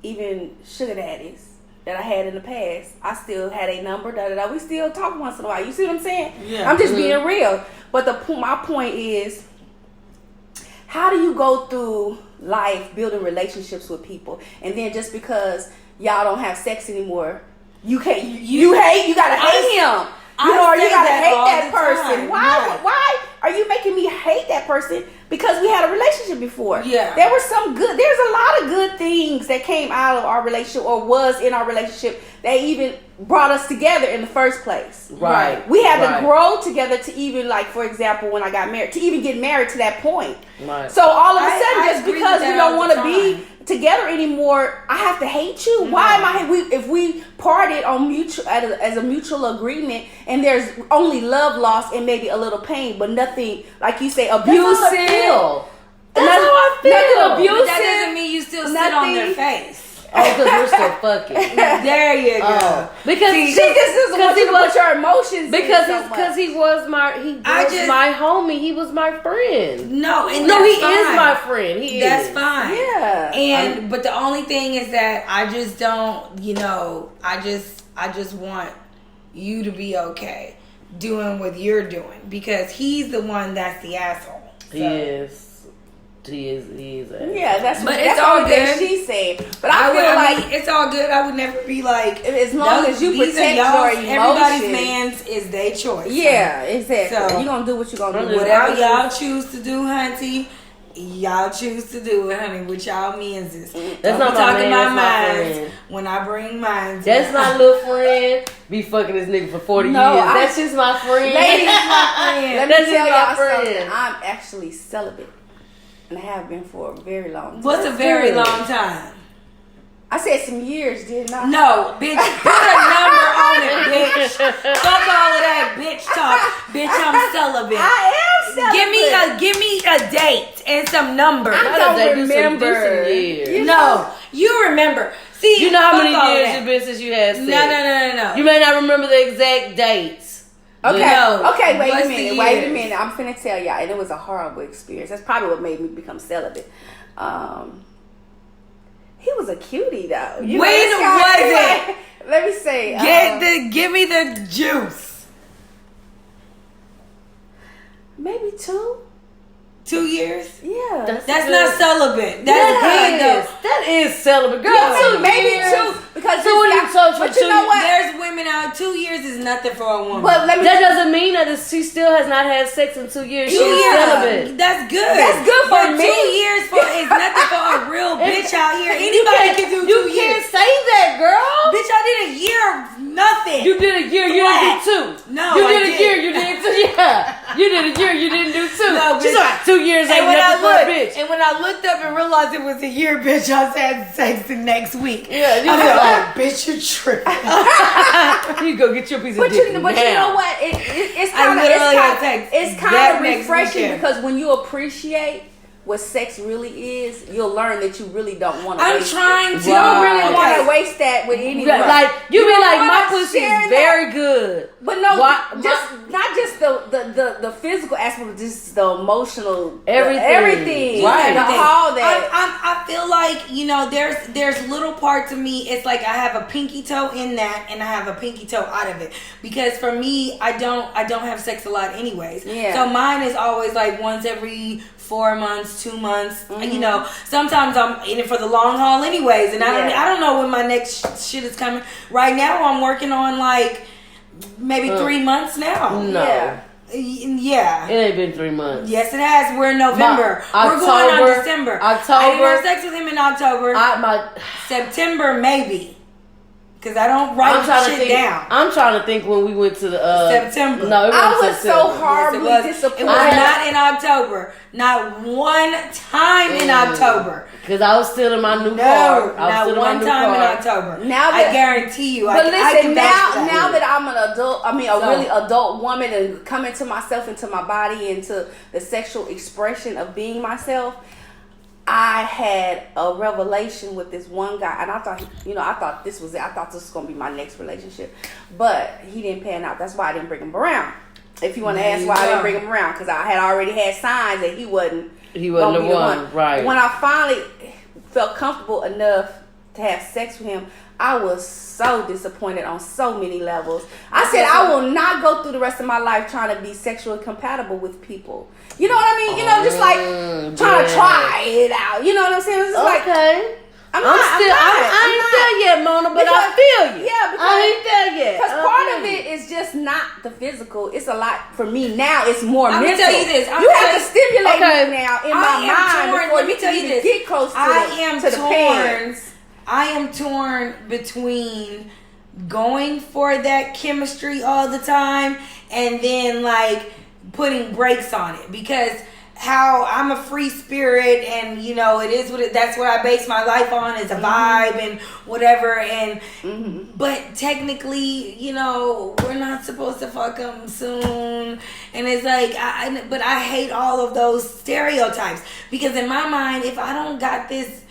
even sugar daddies that I had in the past, I still had a number. We still talk once in a while. You see what I'm saying? Yeah. I'm just being real. But my point is, how do you go through life building relationships with people, and then just because y'all don't have sex anymore, you can't you gotta hate him. You know, or you gotta hate that person. Why are you making me hate that person? Because we had a relationship before. Yeah. There's a lot of good things that came out of our relationship or was in our relationship that even brought us together in the first place. Right. We had to grow together to even, like, for example, when I got married, to even get married to that point. Right. So all of a sudden, I just agree because with we that don't all want the to be time. together anymore, I have to hate you. No. Why am I? If we parted on mutual as a mutual agreement, and there's only love lost and maybe a little pain, but nothing, like you say, abusive. That's how I feel. Nothing abusive. But that doesn't mean you still sit on their face. Oh, because we're still fucking. There you go. Oh. Because She just doesn't want you to put your emotions because he was my my homie. He was my friend. No, and No, that's he fine. is my friend. That's fine. Yeah. And but the only thing is that I just don't, I just want you to be okay doing what you're doing, because he's the one that's the asshole. So. He is. Yeah, that's it's all all that good. she said. But I feel like it's all good. I would never be like, as long as you these protect are your everybody's emotions. man's is their choice. Yeah, exactly. So, you're gonna do what you're gonna do. Whatever y'all choose to do, hunty, y'all choose to do it, honey. With y'all men's is. That's not my man. That's my friend. When I bring mine, that's my little friend. Be fucking this nigga for 40 years. That's just my friend. Ladies, my friend. Let me tell y'all friend. something. I'm actually celibate. And I have been for a very long time. What's a very long time? I said some years, didn't I? No, bitch. Put a number on it, bitch. Fuck all of that bitch talk. Bitch, I'm celibate. I am celibate. Give me a date and some numbers. I don't remember. Do some years. No, you remember. See, you know how many fuck all years that. you've been since you had sex? No. You may not remember the exact dates. Okay. No. Okay, wait What's a the minute. years? Wait a minute. I'm finna tell y'all, and it was a horrible experience. That's probably what made me become celibate. He was a cutie though. When was it? Let me say. Give me the juice. Maybe 2. 2 years? Yeah. That's not celibate. That's good though. That is celibate. Girl, Yeah, 2 maybe years. 2. Because So what are you talking but for you know what? There's women out. 2 years is nothing for a woman. But let me. That doesn't mean that she still has not had sex in 2 years. She's Yeah, celibate. that's good. That's good for But me. 2 years is nothing for a real bitch out here. Anybody can do 2 You years. can't say that, girl. Bitch, I did a year of nothing. You did a year, you didn't do 2. No, you I did a didn't. year, you didn't do. Yeah, you did a year, you didn't do 2. No, She's bitch. like 2 years ain't And when nothing for a bitch. and when I looked up and realized it was a year, bitch, I had sex the next week. Yeah, you I was said, like- oh, bitch, you're tripping. You go get your piece of But dick you now. know what? It's I kind literally had of sex it's that kind of next refreshing weekend. because when you appreciate what sex really is, you'll learn that you really don't want to. I'm waste trying it. to. You don't really Okay. want to waste that with anyone. Like you be don't like, my wanna pussy share is that. very good. But no, Why- not just the physical aspect, but just the emotional, Everything. Right. the all that. I feel like there's little parts of me. It's like I have a pinky toe in that, and I have a pinky toe out of it. Because for me, I don't have sex a lot, anyways. Yeah. So mine is always like once every 4 months, 2 months. Sometimes I'm in it for the long haul, anyways, and I don't know when my next shit is coming. Right now, I'm working on like maybe 3 months now. No. Yeah. It ain't been 3 months. Yes, it has. We're in November. October, We're going on December. I didn't October. have sex with him in October. My September, maybe. Because I don't write shit down. I'm trying to think when we went to the September. No, it I wasn't was September. so horribly It disappointed. was not in October. Not one time in October. Because I was still in my new No, car. not one time in October. Now I that- guarantee you. But I listen, can vouch for now that I'm an adult, So- really adult woman and coming to myself, into my body, into the sexual expression of being myself, I had a revelation with this one guy, and I thought this was it. I thought this was gonna be my next relationship, but he didn't pan out. That's why I didn't bring him around. If you want to ask why I didn't bring him around, because I had already had signs that he wasn't the gonna be one, right? When I finally felt comfortable enough to have sex with him, I was so disappointed on so many levels. I said I will not go through the rest of my life trying to be sexually compatible with people. You know what I mean? You know, just like trying to try it out. You know what I'm saying? It's just like, I ain't there yet, Mona, but I feel you. Yeah, because I ain't there yet. Because part of it is just not the physical. It's a lot for me now. It's more mental. Let me tell you this. You have to stimulate me now in my mind before you can even get close to the pants. I am torn between going for that chemistry all the time and then like putting brakes on it, because how I'm a free spirit and you know it is what that's what I base my life on is a vibe and whatever, and but technically you know we're not supposed to fuck them soon, and it's like but I hate all of those stereotypes, because in my mind if I don't got this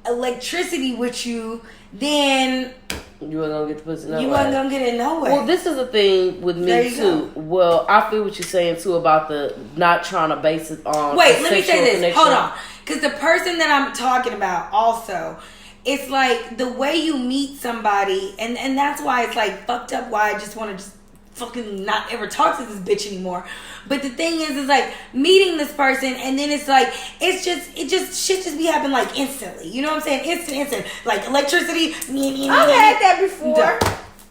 electricity with you, then you ain't gonna get the pussy nowhere. You ain't gonna get it nowhere. Well, this is the thing with me too. Go. Well, I feel what you're saying too about the not trying to base it on. Wait, let me say this. Connection. Hold on, because the person that I'm talking about also, it's like the way you meet somebody, and that's why it's like fucked up. Why I just want to just fucking not ever talk to this bitch anymore. But the thing is like meeting this person and then it's like shit just be happening like instantly. You know what I'm saying? Instant. Like electricity. I've had that before.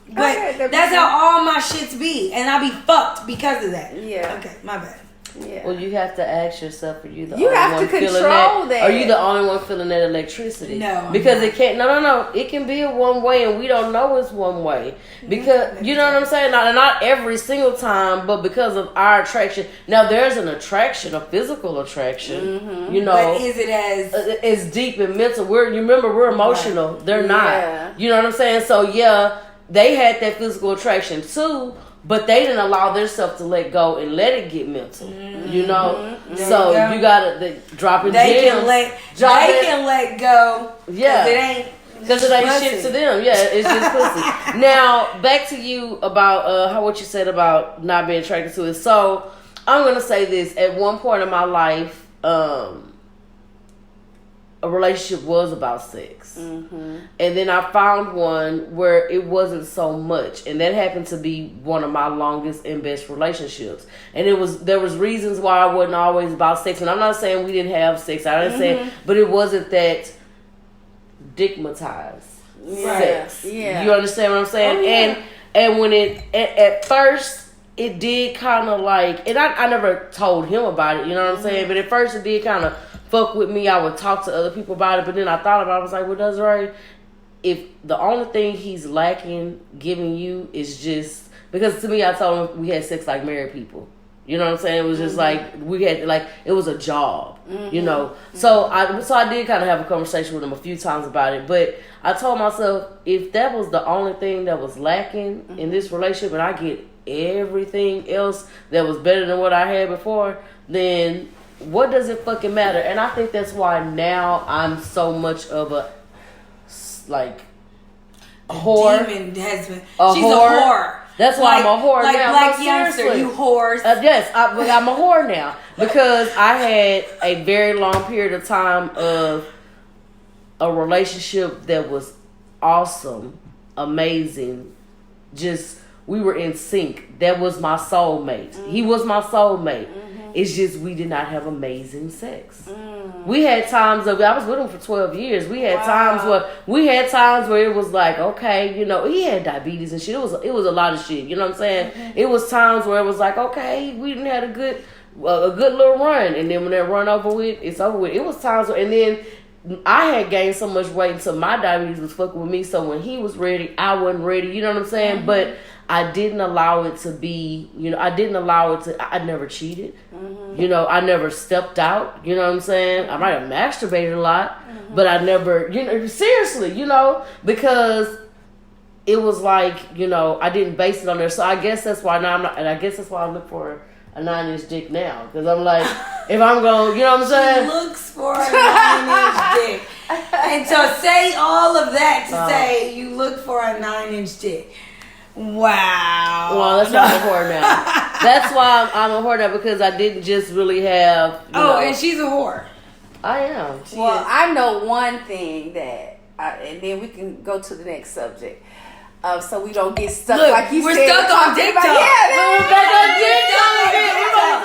But that's how all my shits be. And I be fucked because of that. Yeah. Okay, my bad. Yeah. Well, you have to ask yourself: Are you the you only have one to feeling control that? Are you the only one feeling that electricity? No, because it can't. No. It can be a one way, and we don't know it's one way because you know what I'm saying. Not every single time, but because of our attraction. Now, there's an attraction, a physical attraction. You know, but is it as deep and mental? You remember we're emotional. Right. They're not. You know what I'm saying? So yeah, they had that physical attraction too. But they didn't allow themselves to let go and let it get mental, you know. So you gotta drop it. They can let go. Yeah, because it ain't shit to them. Yeah, it's just pussy. Now back to you about what you said about not being attracted to it. So I'm gonna say this: at one point in my life, a relationship was about sex, and then I found one where it wasn't so much, and that happened to be one of my longest and best relationships. And there was reasons why I wasn't always about sex, and I'm not saying we didn't have sex. I didn't say, but it wasn't that stigmatized sex. Yeah, you understand what I'm saying? Oh, yeah. And when at first it did kind of like, and I never told him about it. You know what I'm saying? But at first it did kind of fuck with me. I would talk to other people about it, but then I thought about it. I was like, well, Desiree, if the only thing he's lacking giving you is just, because to me, I told him we had sex like married people. You know what I'm saying? It was just like we had it was a job. You know, so I did kind of have a conversation with him a few times about it. But I told myself, if that was the only thing that was lacking in this relationship, and I get everything else that was better than what I had before, then what does it fucking matter? And I think that's why now I'm so much of a whore. Demon has been. She's a whore. That's why I'm a whore now. Like Black Youngster, you whores. Yes, I'm a whore now because I had a very long period of time of a relationship that was awesome, amazing. Just we were in sync. That was my soulmate. He was my soulmate. It's just we did not have amazing sex. We had times I was with him for 12 years. We had times where it was like, okay, you know, he had diabetes and shit. It was a lot of shit. You know what I'm saying? It was times where it was like, okay, we didn't had a good little run, and then when that run over with, it's over with. It was times where, and then I had gained so much weight until my diabetes was fucking with me. So when he was ready, I wasn't ready. You know what I'm saying? But I didn't allow it to be, you know, I never cheated. You know, I never stepped out. You know what I'm saying? I might have masturbated a lot, but I never, you know, seriously, you know, because it was like, you know, I didn't base it on there. So I guess that's why now I guess that's why I look for a 9-inch dick now. Because I'm like, if I'm going, you know what I'm saying? She looks for a 9-inch dick. And so say all of that to say you look for a 9-inch dick. Wow. Well, that's why I'm a whore now. That's why I'm a whore now, because I didn't just really have. And she's a whore. I am. I know one thing and then we can go to the next subject. So we don't get stuck like you said. We're stuck on TikTok. We're back on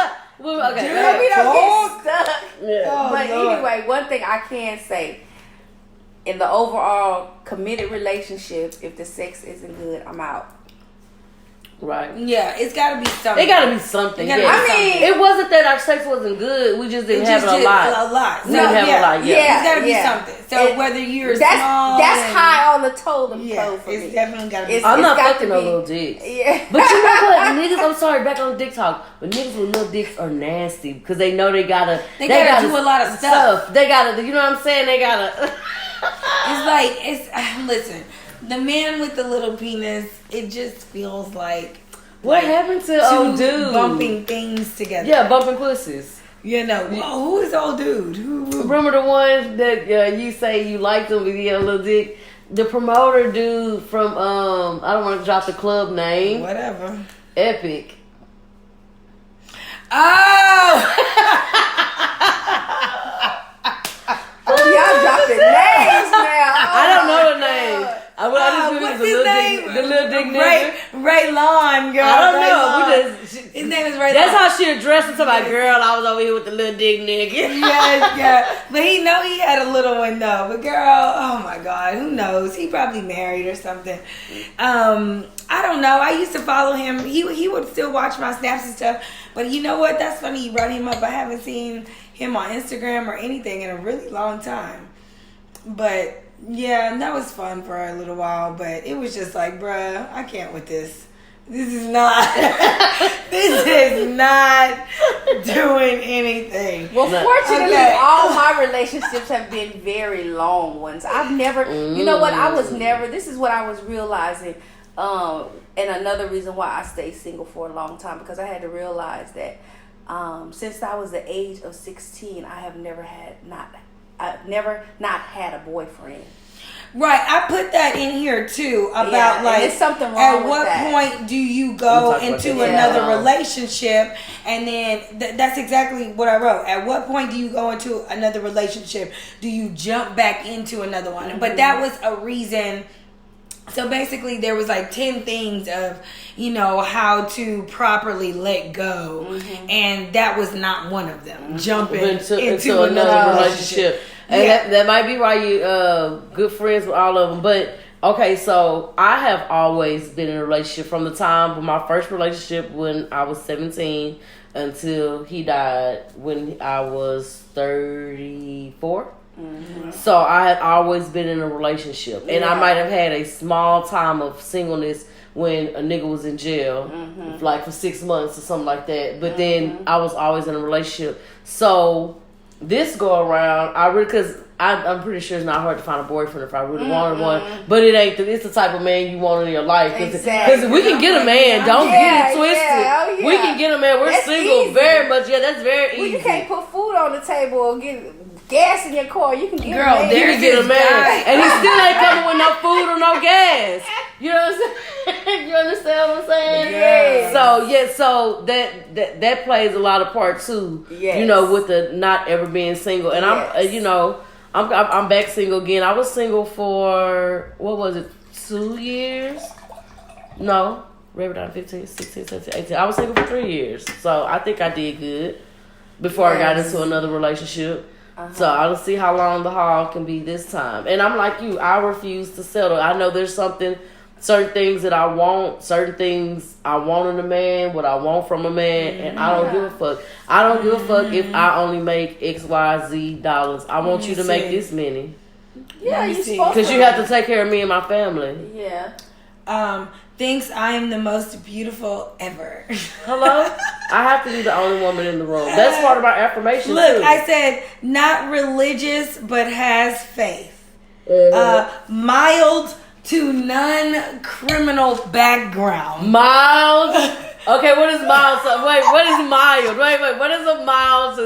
TikTok. Well, okay. Dude, go ahead. We don't get stuck. Yeah. Oh, But Lord. anyway, one thing I can say, in the overall committed relationship, if the sex isn't good, I'm out. Right. Yeah, it's got to be something. It gotta be something. It gotta Yeah. be I mean, something. It wasn't that our sex wasn't good. We just didn't have it a lot. A lot. We didn't have a lot. Yeah. It's got to be Yeah. something. So whether you're that's small, that's high on the totem Yeah, pole for it's me. definitely got to be. It's- I'm not got fucking to no be- little dicks. Yeah. But you know what? Niggas, I'm sorry, back on dick talk. But niggas with little dicks are nasty because they know they gotta do a lot of stuff. They gotta, you know what I'm saying? They gotta. It's like listen, the man with the little penis. It just feels like What happened to two old dude? bumping things together. Yeah, bumping pussies. You know, whoa, who is old dude? Who? Remember the one that you say you liked him because he had a little dick? The promoter dude from I don't want to drop the club name. Whatever. Epic. Oh. Y'all dropping names now. I don't know the name. I just knew what's the his little name? dick, the little dick nigga. Ray Lon, girl. I don't Ray know. Lon. We just, His name is Ray that's Lon. how she addressed it to my girl. I was over here with the little dick nigga. Yes, yeah. But he had a little one though. But girl, oh my God, who knows? He probably married or something. I don't know. I used to follow him. He would still watch my snaps and stuff. But you know what? That's funny. You brought him up. I haven't seen him on Instagram or anything in a really long time. But yeah, that was fun for a little while. But it was just like, bruh, I can't with this. This is not. This is not doing anything. Well, No. fortunately, Okay. all my relationships have been very long ones. I've never, you know what? I was never. This is what I was realizing, and another reason why I stayed single for a long time, because I had to realize that since I was the age of 16, I have never not had a boyfriend. Right, I put that in here too about Yeah, and like there's something wrong at with what that. point do you We'll go talk about into that. another Yeah. relationship, and then that's exactly what I wrote. At what point do you go into another relationship? Do you jump back into another one? Mm-hmm. But that was a reason. So basically, there was like 10 things of, how to properly let go, Mm-hmm. and that was not one of them. Jumping into another relationship. And Yeah. that might be why you good friends with all of them. But okay, so I have always been in a relationship from the time of my first relationship when I was 17 until he died when I was 34. Mm-hmm. So I had always been in a relationship, and I Yeah. might have had a small time of singleness when a nigga was in jail, like for 6 months or something like that. But then I was always in a relationship. So this go around, because I'm pretty sure it's not hard to find a boyfriend if I really wanted one. But it ain't. It's the type of man you want in your life. Because Exactly. we can get a man. Don't Yeah, get it twisted. yeah, oh, yeah. We can get a man. We're That's single easy. very much. Yeah, that's very Well, easy. you can't put food on the table or get gas in your car. You can get Girl, a man. You there's can get a this man, guy. and he still ain't coming with no food or no gas. You know what I'm saying? You understand what I'm saying? Yes. So that plays a lot of part too. Yes. With the not ever being single, and Yes. I'm back single again. I was single for what was it? 2 years? No, Rabbit out 15, 16, 17, 18. I was single for 3 years, so I think I did good before I got Yes. into another relationship. So I don't see how long the haul can be this time. And I'm like you, I refuse to settle. I know there's certain things that I want, certain things I want in a man, what I want from a man, and I don't give a fuck. I don't give a fuck if I only make XYZ dollars. I want you to make this many. Yeah, Let me you see. supposed Because to. you have to take care of me and my family. Yeah. Thinks I am the most beautiful ever. Hello? I have to be the only woman in the room. That's part of my affirmation Look, too. I said not religious but has faith. Mild to non-criminal background. Mild. Okay, what is mild? Wait, what is mild? Wait, what is a mild?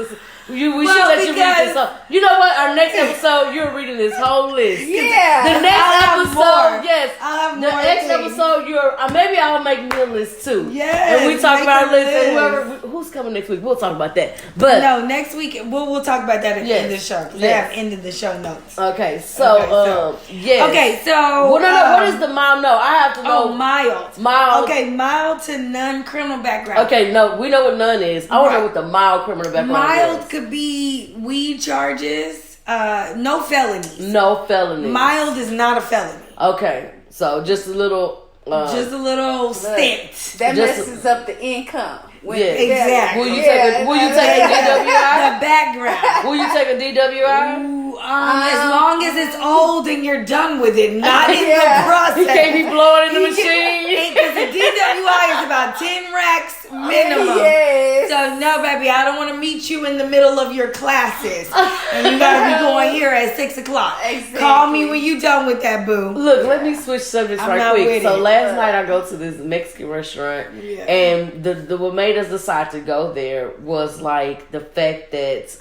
We should let you read this. So, you know what? Our next episode, you're reading this whole list. Yeah. The next episode, yes. I'll have The more next things. episode, maybe I'll make me a list too. Yes, And we talk make about a our list. And list. who's coming next week? We'll talk about that. But No, next week we'll talk about that at the end of the show. 'Cause they Yes. have ended the show notes. okay, so yes. Okay, so Well, no. What is the mild? No, I have to know. mild. Mild. Okay, mild to none criminal background. Okay, no, we know what none is. I want to know Right. what the mild criminal background Mild is. could be weed charges, no felonies. No felony. Mild is not a felony. Okay, so just a little. Just a little stint. That Just- messes up the income. Yeah. Exactly. Will you take a DWI? The background. Will you take a DWI? Ooh, as long as it's old and you're done with it, not in Yeah. the process. You can't be blowing in the machine. Because the DWI is about 10 racks minimum. Yes. So no, baby, I don't want to meet you in the middle of your classes, and you gotta be going here at 6 o'clock. Exactly. Call me when you done with that, boo. Look, let me switch subjects I'm right not quick. with So it. last night I go to this Mexican restaurant, Yeah. and the what made us decide to go there was like the fact that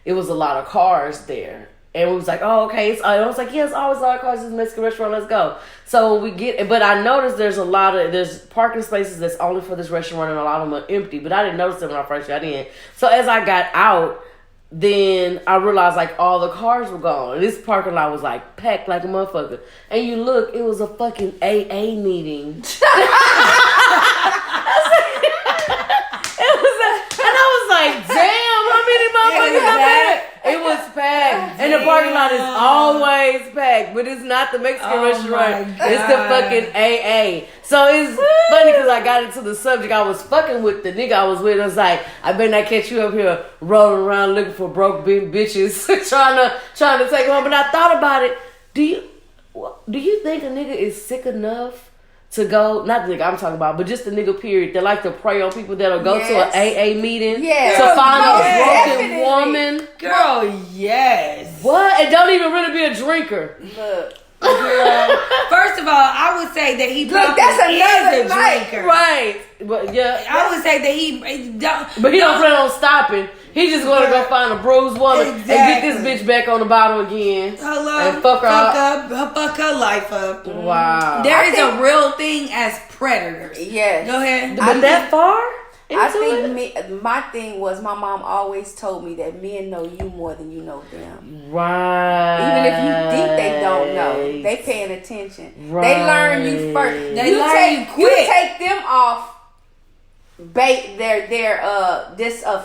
it was a lot of cars there. And we was like, oh, okay. I was like, yes, always a lot of cars in this Mexican restaurant. Let's go. So we get, but I noticed there's parking spaces that's only for this restaurant, and a lot of them are empty. But I didn't notice them when I first got in. So as I got out, then I realized like all the cars were gone. And this parking lot was like packed like a motherfucker. And you look, it was a fucking AA meeting. And I was like, damn, how many motherfuckers are there? It was packed. And the parking lot is always packed. But it's not the Mexican restaurant. It's the fucking AA. So it's funny because I got into the subject. I was fucking with the nigga I was with. I was like, I better not catch you up here rolling around looking for broke bitches trying to take them home. But I thought about it. Do you think a nigga is sick enough to go, not the nigga I'm talking about, but just the nigga period that like to prey on people that'll go to an AA meeting to find a broken woman? Girl, yes. What? And don't even really be a drinker. Look. Girl, first of all, I would say that he Look, that's probably another is a night. drinker. Right. But yeah. I would say that he don't. But he don't plan on stopping. He just gonna go find a bruised woman and get this bitch back on the bottle again. Hello, and fuck her life up. Wow. There is a real thing as predators. Yes. Go ahead. But that far? I into think my thing was my mom always told me that men know you more than you know them. Right. Even if you think they don't know, they paying attention. Right. They learn you first. They learn you quick. You take them off their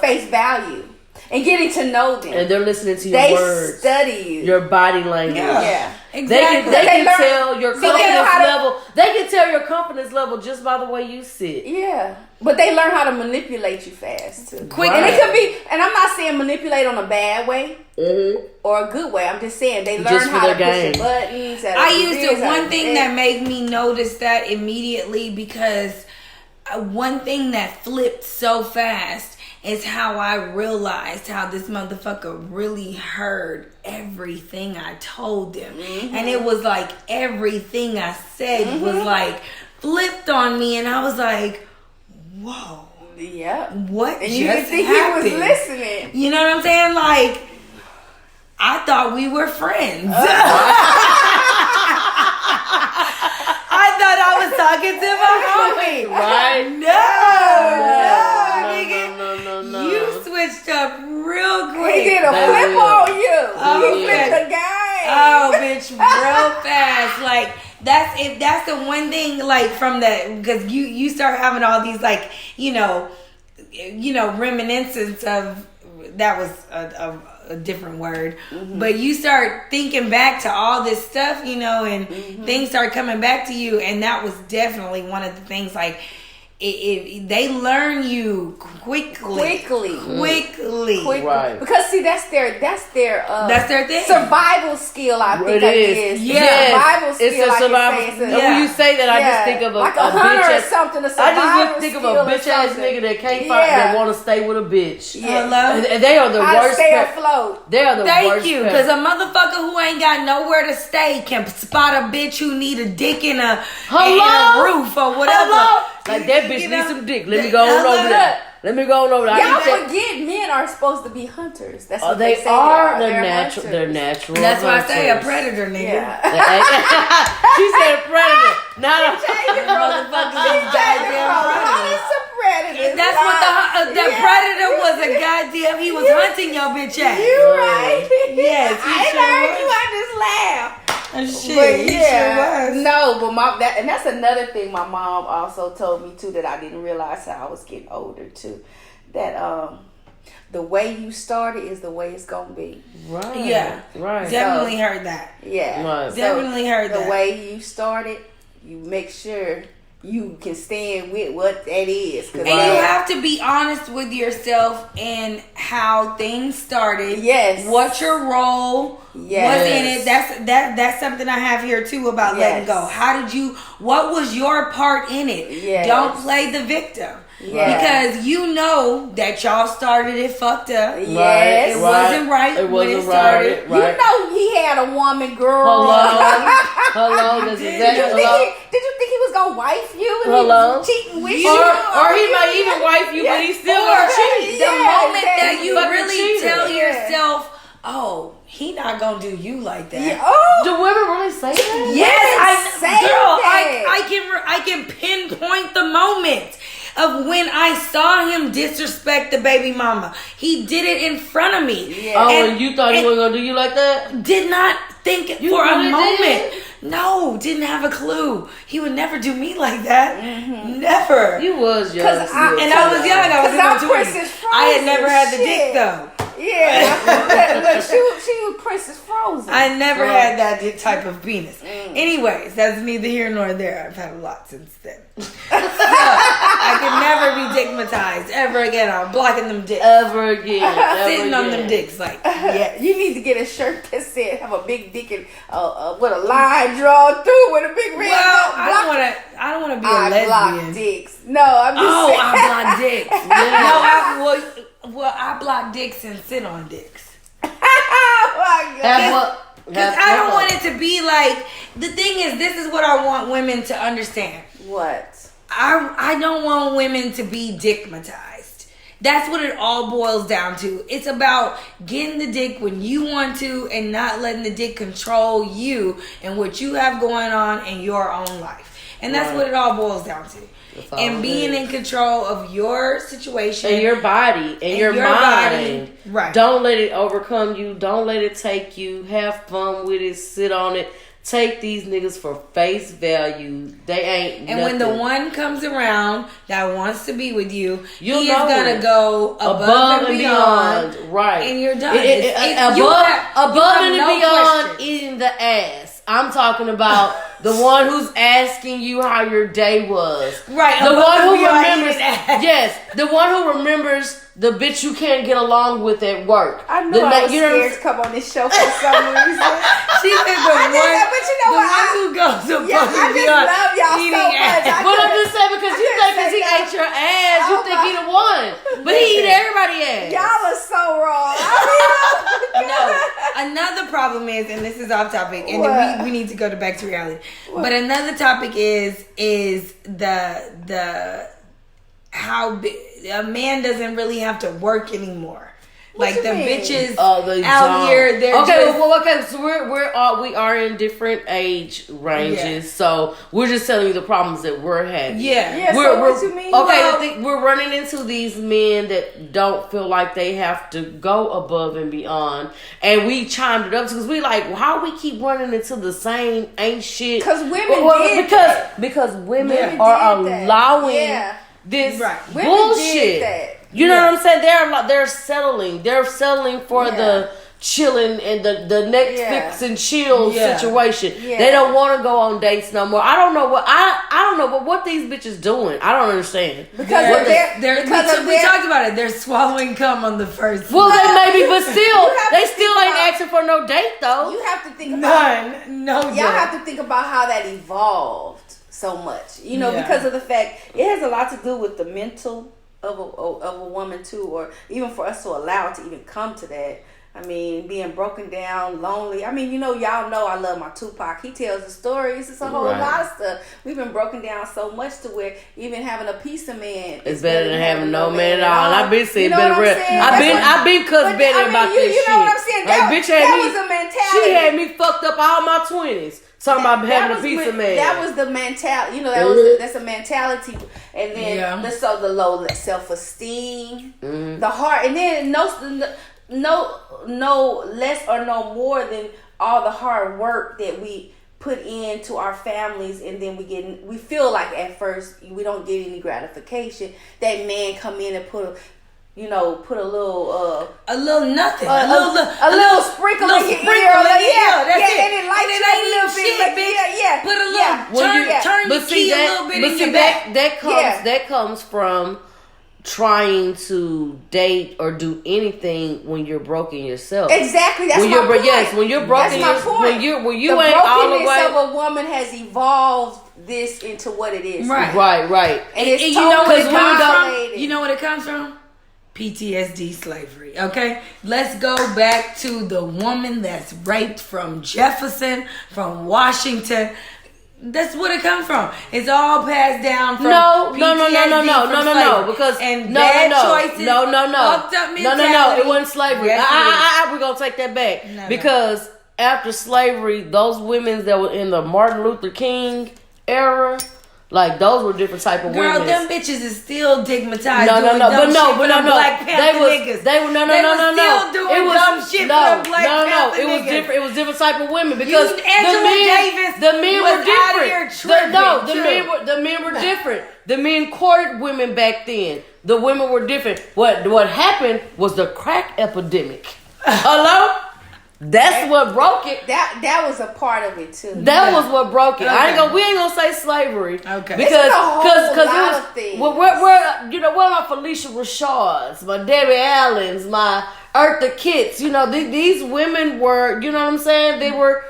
face value and getting to know them. And they're listening to your they words. study you. Your body language. Yeah. Exactly. They can learn- tell your so they know confidence how to- level. They can tell your confidence level just by the way you sit. Yeah. But they learn how to manipulate you fast too. Quick. And it could be, and I'm not saying manipulate on a bad way Mm-hmm. or a good way. I'm just saying they learn Just for how to their push game. the buttons. I used to. One thing that made me notice that immediately, because one thing that flipped so fast is how I realized how this motherfucker really heard everything I told him. Mm-hmm. And it was like everything I said was like flipped on me, and I was like, whoa. Yeah. What And just you didn't think happened? he was listening. You know what I'm saying? Like, I thought we were friends. I thought I was talking to my homie. Right? No, nigga. You switched up real quick. He did a They flip will. on you. Oh, He yeah. flipped the game. Oh, bitch, real fast. Like, that's the one thing, like, from the, because you start having all these, like, you know, reminiscence of, that was a different word, but you start thinking back to all this stuff, you know, and things start coming back to you, and that was definitely one of the things, like, they learn you quickly. Right. Because see, that's their thing. survival skill. I think It it is. is. Yes. Survival skill. It's a like survival. you say. And when you say that, I just think of like a hunter bitch or ass. something. A I survival just think of a skill or bitch ass something. nigga that can't find, that want to stay with a bitch. Yeah. Hello? And they are the How to worst. stay afloat. They are the Thank worst. you, because a motherfucker who ain't got nowhere to stay can spot a bitch who need a dick in a roof or whatever. Like, that bitch You needs know? some dick. Let me go on over there. Let me go on over there. Y'all forget men are supposed to be hunters. That's what they say are. They're natural. hunters. They're natural. That's why I say a hunters. predator, nigga. Yeah. She said predator. Not a Motherfuckers is goddamn predators. Hunters are predators. That's what the predator was a goddamn. He was hunting your bitch ass. You right. Yes, he I ain't sure heard was. you. I just laughed. Shit, But he yeah, sure was. no, but and that's another thing my mom also told me too that I didn't realize how I was getting older too. That the way you started is the way it's gonna be. Right. Yeah. Right. Definitely heard that. Yeah. Right. So Definitely heard that. the way you started, you make sure you can stand with what that is. And you have to be honest with yourself and how things started. Yes. What's your role? Yes. What's in it? That's something I have here too about letting go. How did you? What was your part in it? Yes. Don't play the victim. Yes. Because you know that y'all started it fucked up. Yes. It wasn't right It when wasn't it started. right. You know he had a woman, girl. Hello. This is Did that. you Hello. think he was gonna wife you? And Hello? He was cheating with you? Or he might even wife you, but he still gonna cheat. The moment that you Fucking really cheater. tell Yeah. yourself, "Oh, he not gonna do you like that." Yeah. Oh. Do women really say that? Yes, say that. I can pinpoint the moment of when I saw him disrespect the baby mama. He did it in front of me. Yeah. Oh, and you thought he wasn't gonna do you like that? Did not think You for a really moment. did? No, didn't have a clue. He would never do me like that. Never. You was young. And I was young. I was in my 'Cause I'm 20s. Princess I had Frozen, never had the shit. dick though. Yeah. Look, she was Princess Frozen. I never had that type of penis. Anyways, that's neither here nor there. I've had a lot since then. So, I can never be dickmatized ever again. I'm blocking them dicks. Ever again. Sitting on them dicks like, yeah. You need to get a shirt that said have a big dick and with a line drawn through with a big red. Well, I don't want to be a I block lesbian. dicks. No, I'm just saying. I block dicks. No, I block dicks and sit on dicks. Oh my God. Because I don't want it to be like, the thing is, this is what I want women to understand. What? I don't want women to be dickmatized. That's what it all boils down to. It's about getting the dick when you want to and not letting the dick control you and what you have going on in your own life. And that's what it all boils down to. And being in control of your situation. And your body. And your mind. Right. Don't let it overcome you. Don't let it take you. Have fun with it. Sit on it. Take these niggas for face value. They ain't And nothing. when the one comes around that wants to be with you, You'll he is know gonna it. go above and beyond. Right. And you're done. Above and beyond eating the ass. I'm talking about the one who's asking you how your day was. Right. The one who remembers. Yes. The one who remembers the bitch you can't get along with at work. I knew I was scared to come on this show for some reason. She said the one who goes above and beyond love y'all eating so much. ass. But I'm just saying because you think because he ate your ass, you think he the one. But he eat everybody's ass. Y'all are so wrong. No, another problem is, and this is off topic, and then we need to go back to reality. What? But another topic is the how a man doesn't really have to work anymore. Like the bitches out here, they're so we are in different age ranges, so we're just telling you the problems that we're having. What you mean? Okay, we're running into these men that don't feel like they have to go above and beyond, and we chimed it up because we like, well, how we keep running into the same ain't shit? Because women because women are allowing this bullshit. You know what I'm saying? They're settling. They're settling for the chilling and the Netflix and chill situation. Yeah. They don't want to go on dates no more. I don't know what these bitches doing. I don't understand. We talked about it. They're swallowing cum on the first. Well, they maybe, but still, they still ain't asking for no date though. You have to think about y'all have to think about how that evolved so much. You know, because of the fact it has a lot to do with the mental of a woman too, or even for us to allow it to even come to that. I mean, being broken down, lonely. I mean, y'all know I love my Tupac. He tells the stories. It's a whole lot of stuff. We've been broken down so much to where even having a piece of man is better than having no man at all. I've been saying better. I've been cussed Betty about this shit. You know what I'm saying? That was a mentality. She had me fucked up all my 20s. Talking about having a piece of man. That was the mentality. That's a mentality. And then the low self-esteem, the heart, and then no less or no more than all the hard work that we put into our families, and then we feel like at first we don't get any gratification. That man come in and put a little nothing, a little sprinkle in your ear, and it lights you up a little bit, put a little turn your key a little bit in your back. That comes from trying to date or do anything when you're broken yourself. Exactly, that's my point. Yes, when you're broken, that's my point. When you ain't all the way. The brokenness of a woman has evolved this into what it is. Right. And it's you know what it comes from? You know what it comes from? PTSD, slavery. Okay, let's go back to the woman that's raped from Jefferson, from Washington. That's what it comes from. It's all passed down from no, because bad choices. Fucked up mentality. It wasn't slavery. We're gonna take that back because after slavery, those women that were in the Martin Luther King era. Like those were different type of women. Girl, them bitches is still digmatized. No. Black Panther niggas. They were still doing dumb shit for the Black Panther It was niggas. different. It was different type of women because the men was were different. The men were different. The men courted women back then. The women were different. What happened was the crack epidemic. Hello. That's what broke it. That was a part of it too. That was what broke it. We ain't gonna say slavery. Because because it was things. Where my Felicia Rashads, my Debbie Allens, my Eartha Kitts, these women were, you know what I'm saying? They were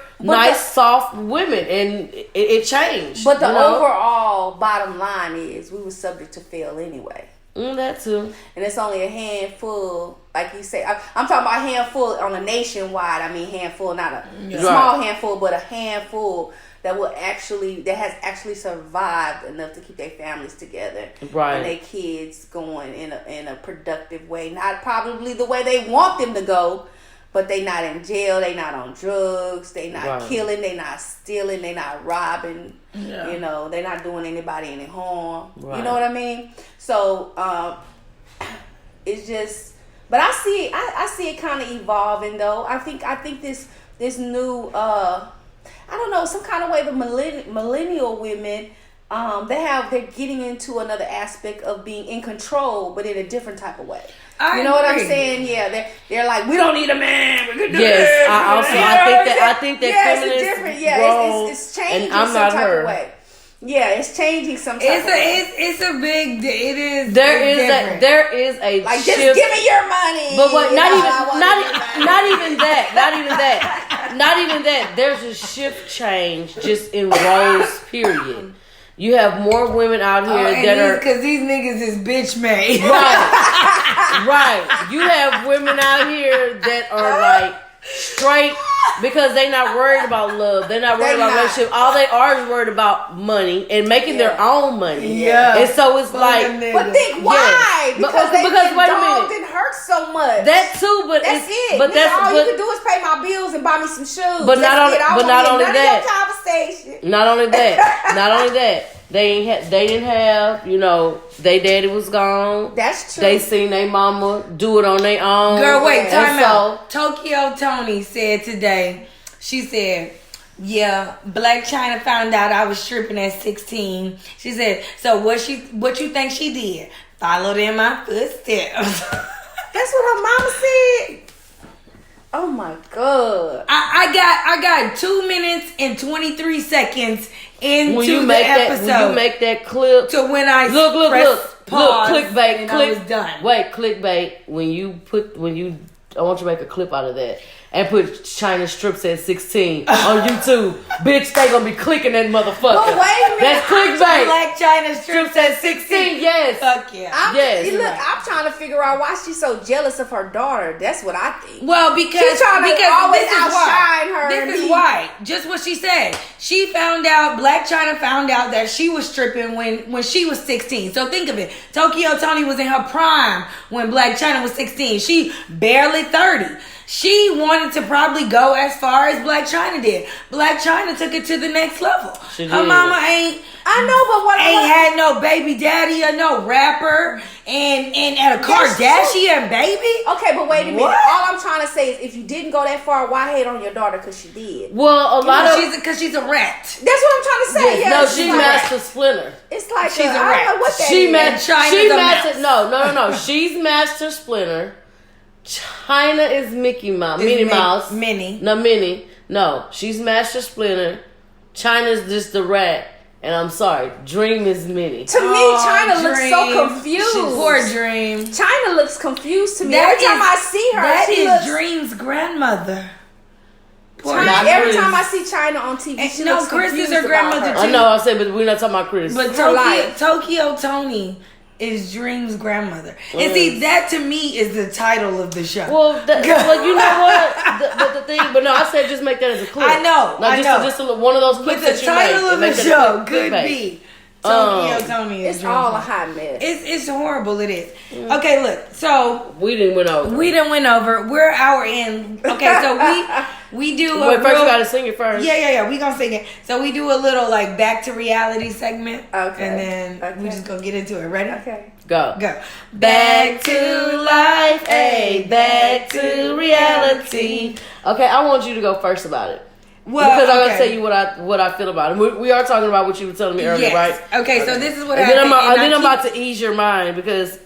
soft women, and it changed. But the overall bottom line is we were subject to fail anyway. That too. And it's only a handful, like you say. I'm talking about a handful on a nationwide. I mean, handful, not a small handful, but a handful that has actually survived enough to keep their families together, and their kids going in a productive way. Not probably the way they want them to go, but they not in jail. They not on drugs. They not killing. They not stealing. They not robbing. Yeah. They're not doing anybody any harm. Right. You know what I mean? So it's just, but I see it kind of evolving though. I think this new I don't know, some kind of way the millennial women they're getting into another aspect of being in control, but in a different type of way. You know what I'm saying? Yeah, they're like, we don't need a man. We can do this. I think that feminists it's different. Yeah, it's changing some type of way. Yeah, it's changing some type of way. It's a big. It is. There is a like shift. Just give me your money. But what? Not even that. There's a shift change just in roles. Period. You have more women out here because these niggas is bitch made. Right. You have women out here that are like straight because they're not worried about love. They're not worried about relationship. All they are is worried about money and making their own money. Yeah. And so it's like, but think why? Because they get dogged and hurt so much. That too, but that's it. But all you can do is pay my bills and buy me some shoes. But not only that. Conversation. Not only that. They didn't have, their daddy was gone. That's true. They seen their mama do it on their own. Girl, wait, time out. Tokyo Toni said today, she said, yeah, Black China found out I was stripping at 16. She said, so what you think she did? Followed in my footsteps. That's what her mama said. Oh my God. I got 2 minutes and 23 seconds into the episode. When you make that clip to when I look pause clickbait, and I was done. Wait, clickbait. When you I want you to make a clip out of that and put China strips at 16 on YouTube. Bitch, they gonna be clicking that motherfucker. But wait a minute. That's clickbait. Black China strips at 16. Yes. Fuck yeah. Yes. Look, I'm trying to figure out why she's so jealous of her daughter. That's what I think. Well, because She's trying to always this is outshine why. her This and is me. why. Just what she said. She found out. Black China found out that she was stripping when she was 16. So think of it. Tokyo Toni was in her prime when Black China was 16. She barely 30. She wanted to probably go as far as Black China did. Black China took it to the next level. She Her did. mama ain't. I know, but what Ain't had no baby daddy or no rapper and at a Kardashian baby. Okay, but wait a minute. What? All I'm trying to say is if you didn't go that far, why hate on your daughter because she did? Well, a lot of Because she's a rat. That's what I'm trying to say. no, it's she like- Master Splinter. It's like She's a I don't rat. know what that She is. China's a master. mouse. No. She's Master Splinter. China is Mickey Mouse. Minnie Mouse. Minnie. No, Minnie. No, she's Master Splinter. China's just the rat. And I'm sorry, Dream is Minnie. To me, China looks so confused. Poor Dream. China looks confused to me. That Every time is- I see her, That she is looks. Dream's grandmother. Poor China, Not every Chris. time I see China on TV, And she no, looks Chris is confused her about grandmother her. too. I know, I said, but we're not talking about Chris. But Her life. Tokyo Toni is Dream's grandmother. And see, that to me is the title of the show. Well, but you know what? The thing, but no, I said just make that as a clip. I know, Not I just know. just one of those But clips the that you title make of the and make show that a could clickbait. be Tokyo Toni is It's Dream's all a mom. hot mess. It's horrible. It is. Okay, look. So We didn't win over. we done went over. We're an hour in. Okay, so we do. Wait, a first real, you gotta sing it first. Yeah. We gonna sing it. So we do a little like back to reality segment. Okay. And then we Okay. just gonna get into it. Ready? Okay. Go. Go. Back to life, back to reality. Okay, I want you to go first about it. Well, Because I'm okay. gonna tell you what I feel about it. We are talking about what you were telling me earlier, Yes. right? Okay, so this is what And then happened. I'm, and then I I'm keep- about to ease your mind because,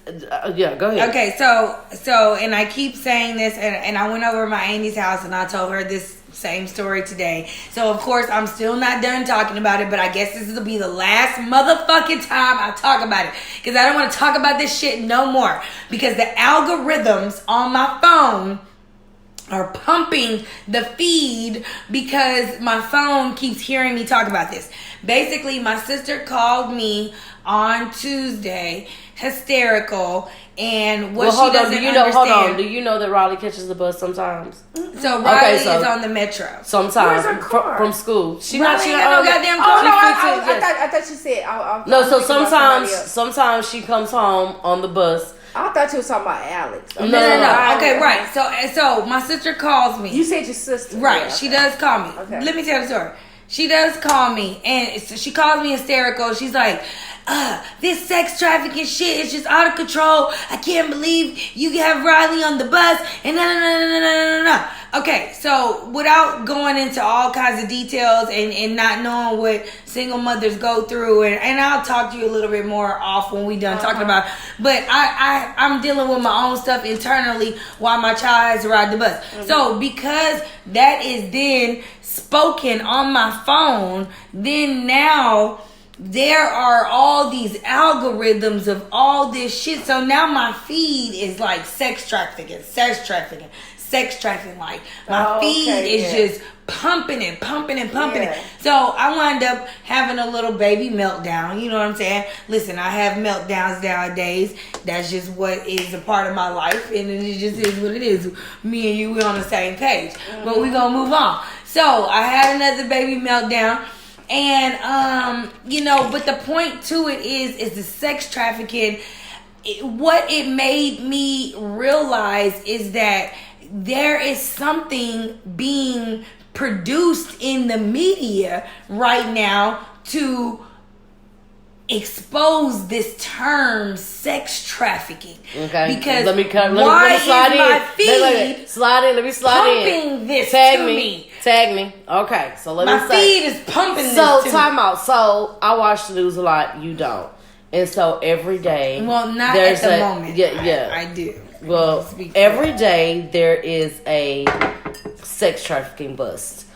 yeah, go ahead. Okay, so and I keep saying this, and I went over to my auntie's house and I told her this same story today. So of course I'm still not done talking about it, but I guess this will be the last motherfucking time I talk about it because I don't want to talk about this shit no more because the algorithms on my phone are pumping the feed because my phone keeps hearing me talk about this. Basically, my sister called me on Tuesday, hysterical, and what she doesn't understand. Hold on. Do you know that Riley catches the bus sometimes? So Riley so- is on the metro. Sometimes Where's her car? from school. She Riley not. She ain't got no not- goddamn Oh car. no, She fixes- I thought you said. I No, was so thinking about somebody else. sometimes she comes home on the bus. I thought you were talking about Alex. No. Okay, right. So my sister calls me. You said your sister. Right, Yeah, she okay. does call me. Okay. Let me tell the story. She does call me, and so she calls me hysterical. She's like, this sex trafficking shit is just out of control. I can't believe you have Riley on the bus, and no. Okay, so without going into all kinds of details and not knowing what single mothers go through, and I'll talk to you a little bit more off when we done talking about it. But I'm dealing with my own stuff internally while my child has to ride the bus. Mm-hmm. So because that is then spoken on my phone, then now there are all these algorithms of all this shit. So now my feed is like sex trafficking. Like my feed is just pumping it. Yeah. So I wind up having a little baby meltdown. You know what I'm saying? Listen, I have meltdowns nowadays. That's just what is a part of my life, and it just is what it is. Me and you, we're on the same page, but we gonna move on. So I had another baby meltdown. And but the point to it is the sex trafficking. What it made me realize is that there is something being produced in the media right now to expose this term sex trafficking. Okay. Because let me why slide is in. my feed slide in. Let me slide in. pumping this Tag to me. me? Tag me. Okay. So let My me say. feed is pumping So this to time me. out. So I watch the news a lot. You don't. And so every day. Well, not there's at the a- moment. Yeah. I do. Well, Speak. every day there is a sex trafficking bust.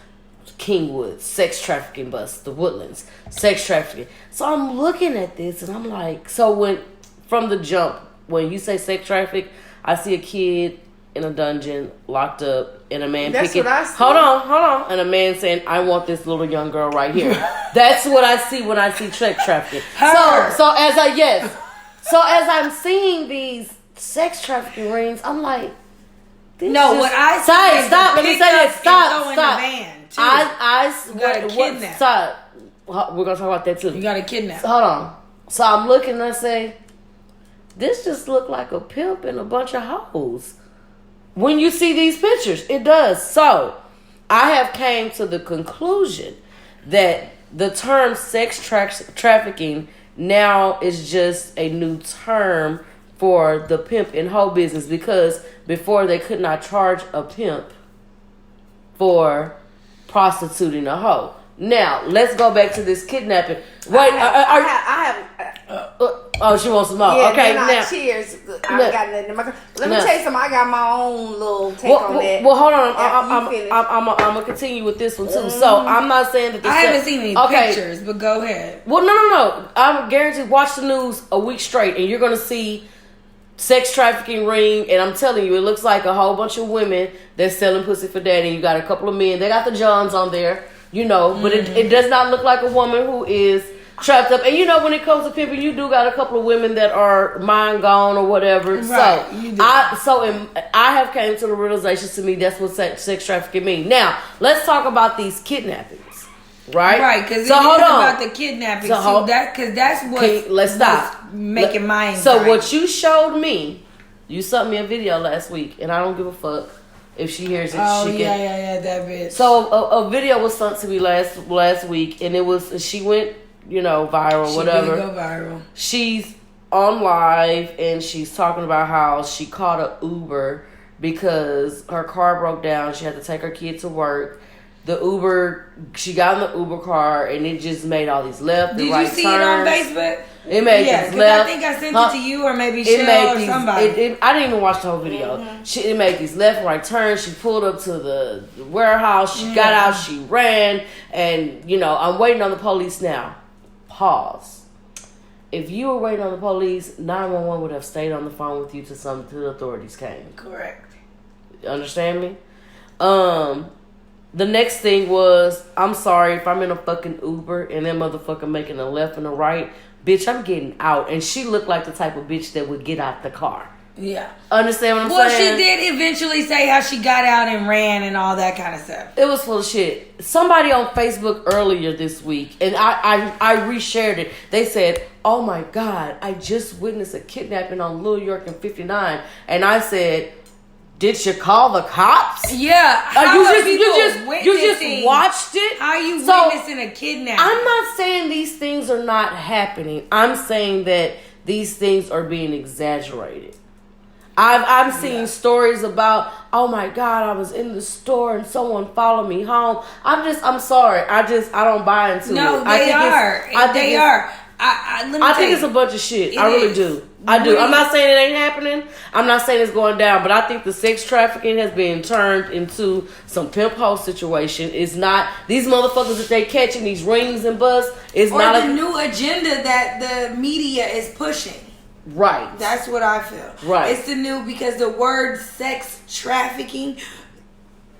Kingwood, sex trafficking bust. The Woodlands, sex trafficking. So I'm looking at this and I'm like, so from the jump, when you say sex traffic, I see a kid in a dungeon, locked up, and a man That's picking. what I see. Hold on, and a man saying, "I want this little young girl right here." That's what I see when I see sex trafficking. So as I'm seeing these sex trafficking rings, I'm like, what I see is stop. Let me say this. Stop. In the van too. You gotta kidnap. Stop. We're gonna talk about that too. You gotta kidnap. Hold on. So I'm looking and I say, this just looked like a pimp and a bunch of hoes. When you see these pictures, it does. So I have came to the conclusion that the term sex trafficking now is just a new term for the pimp and hoe business, because before they could not charge a pimp for prostituting a hoe. Now, let's go back to this kidnapping. Wait, oh, she wants some more. Yeah, okay, now cheers. I ain't got nothing in my. Let me tell you something. I got my own little take on that. Well, hold on. I'm gonna continue with this one too. Mm-hmm. So I'm not saying that I haven't seen any pictures, but go ahead. Well, no. I'm guaranteed. Watch the news a week straight, and you're gonna see sex trafficking ring. And I'm telling you, it looks like a whole bunch of women that's selling pussy for daddy. You got a couple of men. They got the Johns on there, but it does not look like a woman who is trapped up. And when it comes to pimping, you do got a couple of women that are mind gone or whatever. Right, I have came to the realization, to me, that's what sex trafficking means. Now, let's talk about these kidnappings. Right, because hold on about the kidnapping. Because that's what. Let's stop. Making my anxiety. So what you showed me, you sent me a video last week, and I don't give a fuck if she hears it. Oh yeah, that bitch. So a video was sent to me last week, and it was she went viral, whatever. She did go viral. She's on live, and she's talking about how she caught an Uber because her car broke down. She had to take her kid to work. She got in the Uber car, and it just made all these left and right turns. Did you see it on Facebook? It made these left. I think I sent it to you or maybe Shell or somebody. I didn't even watch the whole video. Mm-hmm. It made these left and right turns. She pulled up to the warehouse. She got out. She ran. And, I'm waiting on the police now. Pause. If you were waiting on the police, 911 would have stayed on the phone with you till the authorities came. Correct. You understand me? The next thing was, I'm sorry if I'm in a fucking Uber and that motherfucker making a left and a right, bitch, I'm getting out. And she looked like the type of bitch that would get out the car. Yeah. Understand what I'm saying? Well, she did eventually say how she got out and ran and all that kind of stuff. It was full of shit. Somebody on Facebook earlier this week, and I reshared it. They said, oh my God, I just witnessed a kidnapping on Little York and 59. And I said, did you call the cops? Yeah. You just watched it? How are you witnessing a kidnapping? I'm not saying these things are not happening. I'm saying that these things are being exaggerated. I'm seeing stories about, oh my God, I was in the store and someone followed me home. I'm sorry. I don't buy into it. No, they are. They are. I think it's a bunch of shit. I really do. I do. I'm not saying it ain't happening. I'm not saying it's going down, but I think the sex trafficking has been turned into some pimp hoe situation. It's not these motherfuckers that they catching these rings and busts. It's or not the new agenda that the media is pushing. Right. That's what I feel. Right. It's the new, because the word sex trafficking,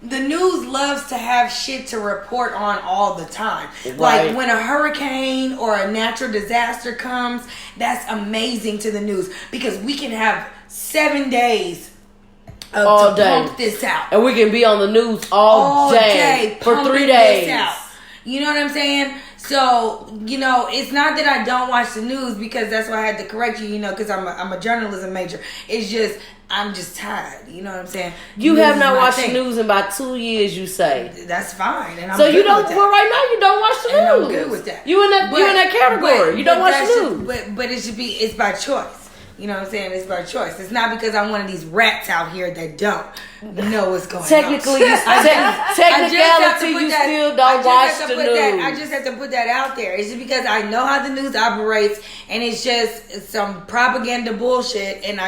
the news loves to have shit to report on all the time. Right. Like when a hurricane or a natural disaster comes, that's amazing to the news, because we can have 7 days to pump this out. And we can be on the news all day for 3 days. You know what I'm saying? So, it's not that I don't watch the news, because that's why I had to correct you, because I'm a journalism major. It's just, I'm just tired. You know what I'm saying? You have not watched the news in about 2 years, you say. That's fine. And I'm so you don't, well, right now you don't watch the news. And I'm good with that. You in that category. You don't watch the news. But it should be, it's by choice. You know what I'm saying? It's by choice. It's not because I'm one of these rats out here that don't know what's going on. Technicality, you still don't watch the news. I just have to put that out there. It's just because I know how the news operates, and it's just some propaganda bullshit, and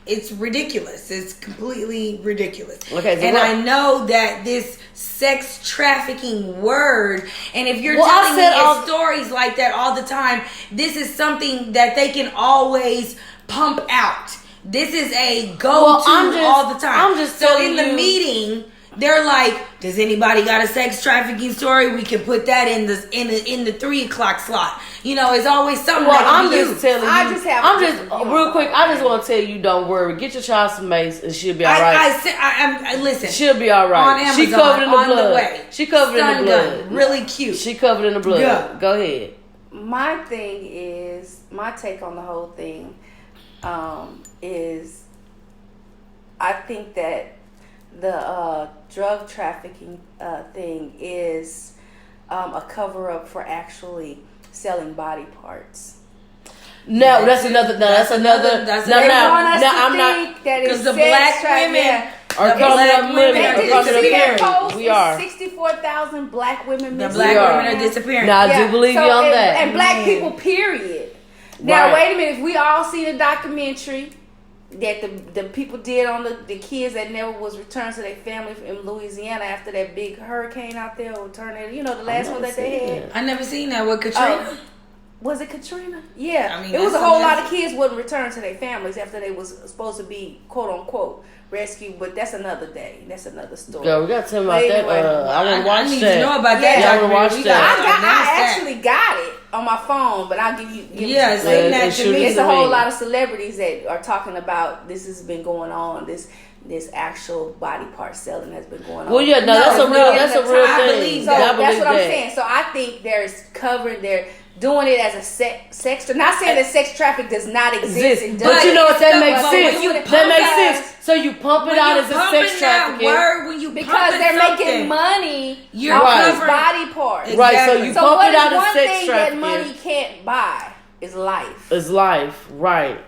it's ridiculous. It's completely ridiculous. Okay, so I know that this sex trafficking word, and if you're telling me stories like that all the time, this is something that they can always pump out. This is a go-to all the time. I'm just so in telling the you. meeting, they're like, "Does anybody got a sex trafficking story? We can put that in the 3 o'clock slot." You know, it's always something. Well, that can I'm be just used. telling you. I just have I'm a just different view real on quick. the I whole just want to tell you, don't worry. Get your child some mace, and she'll be all right. I listen. She'll be all right. On Amazon, She covered in the on blood. the way. She covered in Stun the blood. gun, really cute. She covered in the blood. Yeah. Go ahead. My thing is, my take on the whole thing is, I think that the drug trafficking thing is a cover up for actually selling body parts. No, that's another. No, that's another. That's No, another- They want us no, to I'm not. think that it's Because the sex black trafficking. women Are The coming black up women living. are Are Did you coming up see that appearing. post? We are. 64,000 black women The missing. black are. women are disappearing. Now, I do believe you on and, that. And black Man. people, period. Now, Right. wait a minute. If we all see the documentary that the people did on the kids that never was returned to their family in Louisiana after that big hurricane out there or tornado, you know, the last one that they had. I never seen that with Katrina. Was it Katrina? Yeah. I mean, it was a that's whole lot amazing. of kids wouldn't return to their families after they was supposed to be quote unquote rescued, but that's another day. That's another story. Girl, we got to tell me about But that. anyway, I want to watch I need that. to know about Yeah. that. Yeah, I wanna watch We that. gotta announce I that. actually got it on my phone, but I'll give you. Yeah, it to send you. that it to should me. be It's to a whole me. lot of celebrities that are talking about this has been going on. This actual body part selling has been going on. Well, yeah, no, that's a real I thing. believe So that. I that's believe what I'm that. saying. So I think there's covering there. Doing it as a sex not saying that sex traffic does not exist. It does. But you know what? That makes But sense. when you That pump makes it- sense. So you pump it When out you as a pumping sex that trafficking. word, when you because pumping they're something, making money You're off right. these covering- body parts. Exactly. Right, so you So pump what it is out as one sex thing that trafficking. money can't buy is life. Is life, right.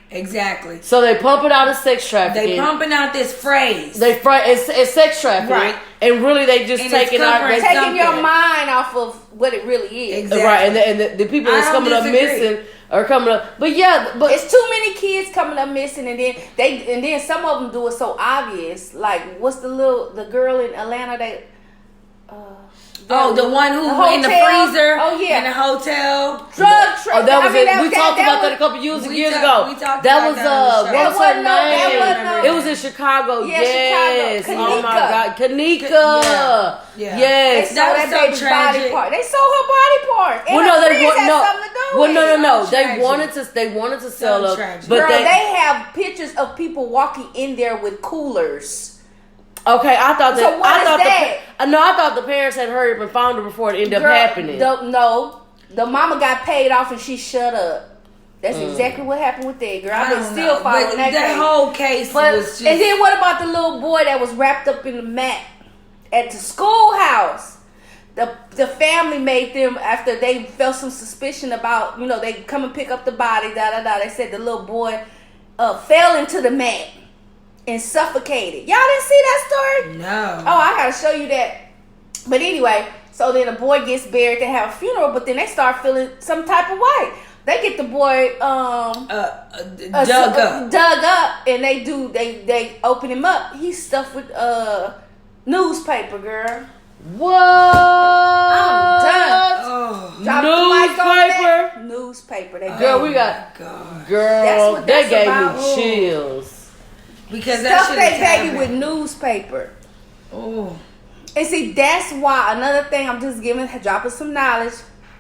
Exactly. So they pump it out as sex trafficking. They pumping out this phrase. It's sex trafficking. Right. And really they just And it's taking our... covering they- Taking your something. mind off of what it really is. Exactly. Right, and the people that's I don't coming up disagree. missing are coming up... But yeah, but... It's too many kids coming up missing, and then some of them do it so obvious. Like what's the girl in Atlanta that? The one who The in the hotel? freezer. Oh, yeah. In the hotel. Drug trafficking. Oh, that was I mean, it. We talked about that a was- couple years we ago. talked That about was that on the show. what That was her wasn't no- that name? wasn't no- It was in Chicago. Yeah, Yes. Chicago. Oh my Kanika. God, Kanika. Yeah. Yeah. They Yes. sold That was that so baby tragic. body part. They sold her body part. And Well, her no, they friends want had no. something to do Well, with no, it. no. So They tragic. wanted to sell So up, tragic. but Girl, they have pictures of people walking in there with coolers. okay. I thought that. So what I is thought that? I thought the parents had hurried up and found her before it ended up Girl, happening. No, the mama got paid off and she shut up. That's exactly what happened with that girl. I've been don't still know, following but that case. whole case But, was just. and then what about the little boy that was wrapped up in the mat at the schoolhouse? The family made them, after they felt some suspicion about, they come and pick up the body, They said the little boy fell into the mat and suffocated. Y'all didn't see that story? No. Oh, I gotta show you that. But anyway, so then the boy gets buried. They have a funeral, but then they start feeling some type of way. They get the boy dug up, and they open him up. He's stuffed with newspaper, girl. What? I'm done. Oh. Drop the mic on Newspaper? that. Newspaper. They Girl, gave we me. got. God. Girl, That's what that that's gave about. me chills. Because that Stuff shit they is baby happening. with newspaper. Oh. And see, that's why another thing I'm just dropping some knowledge.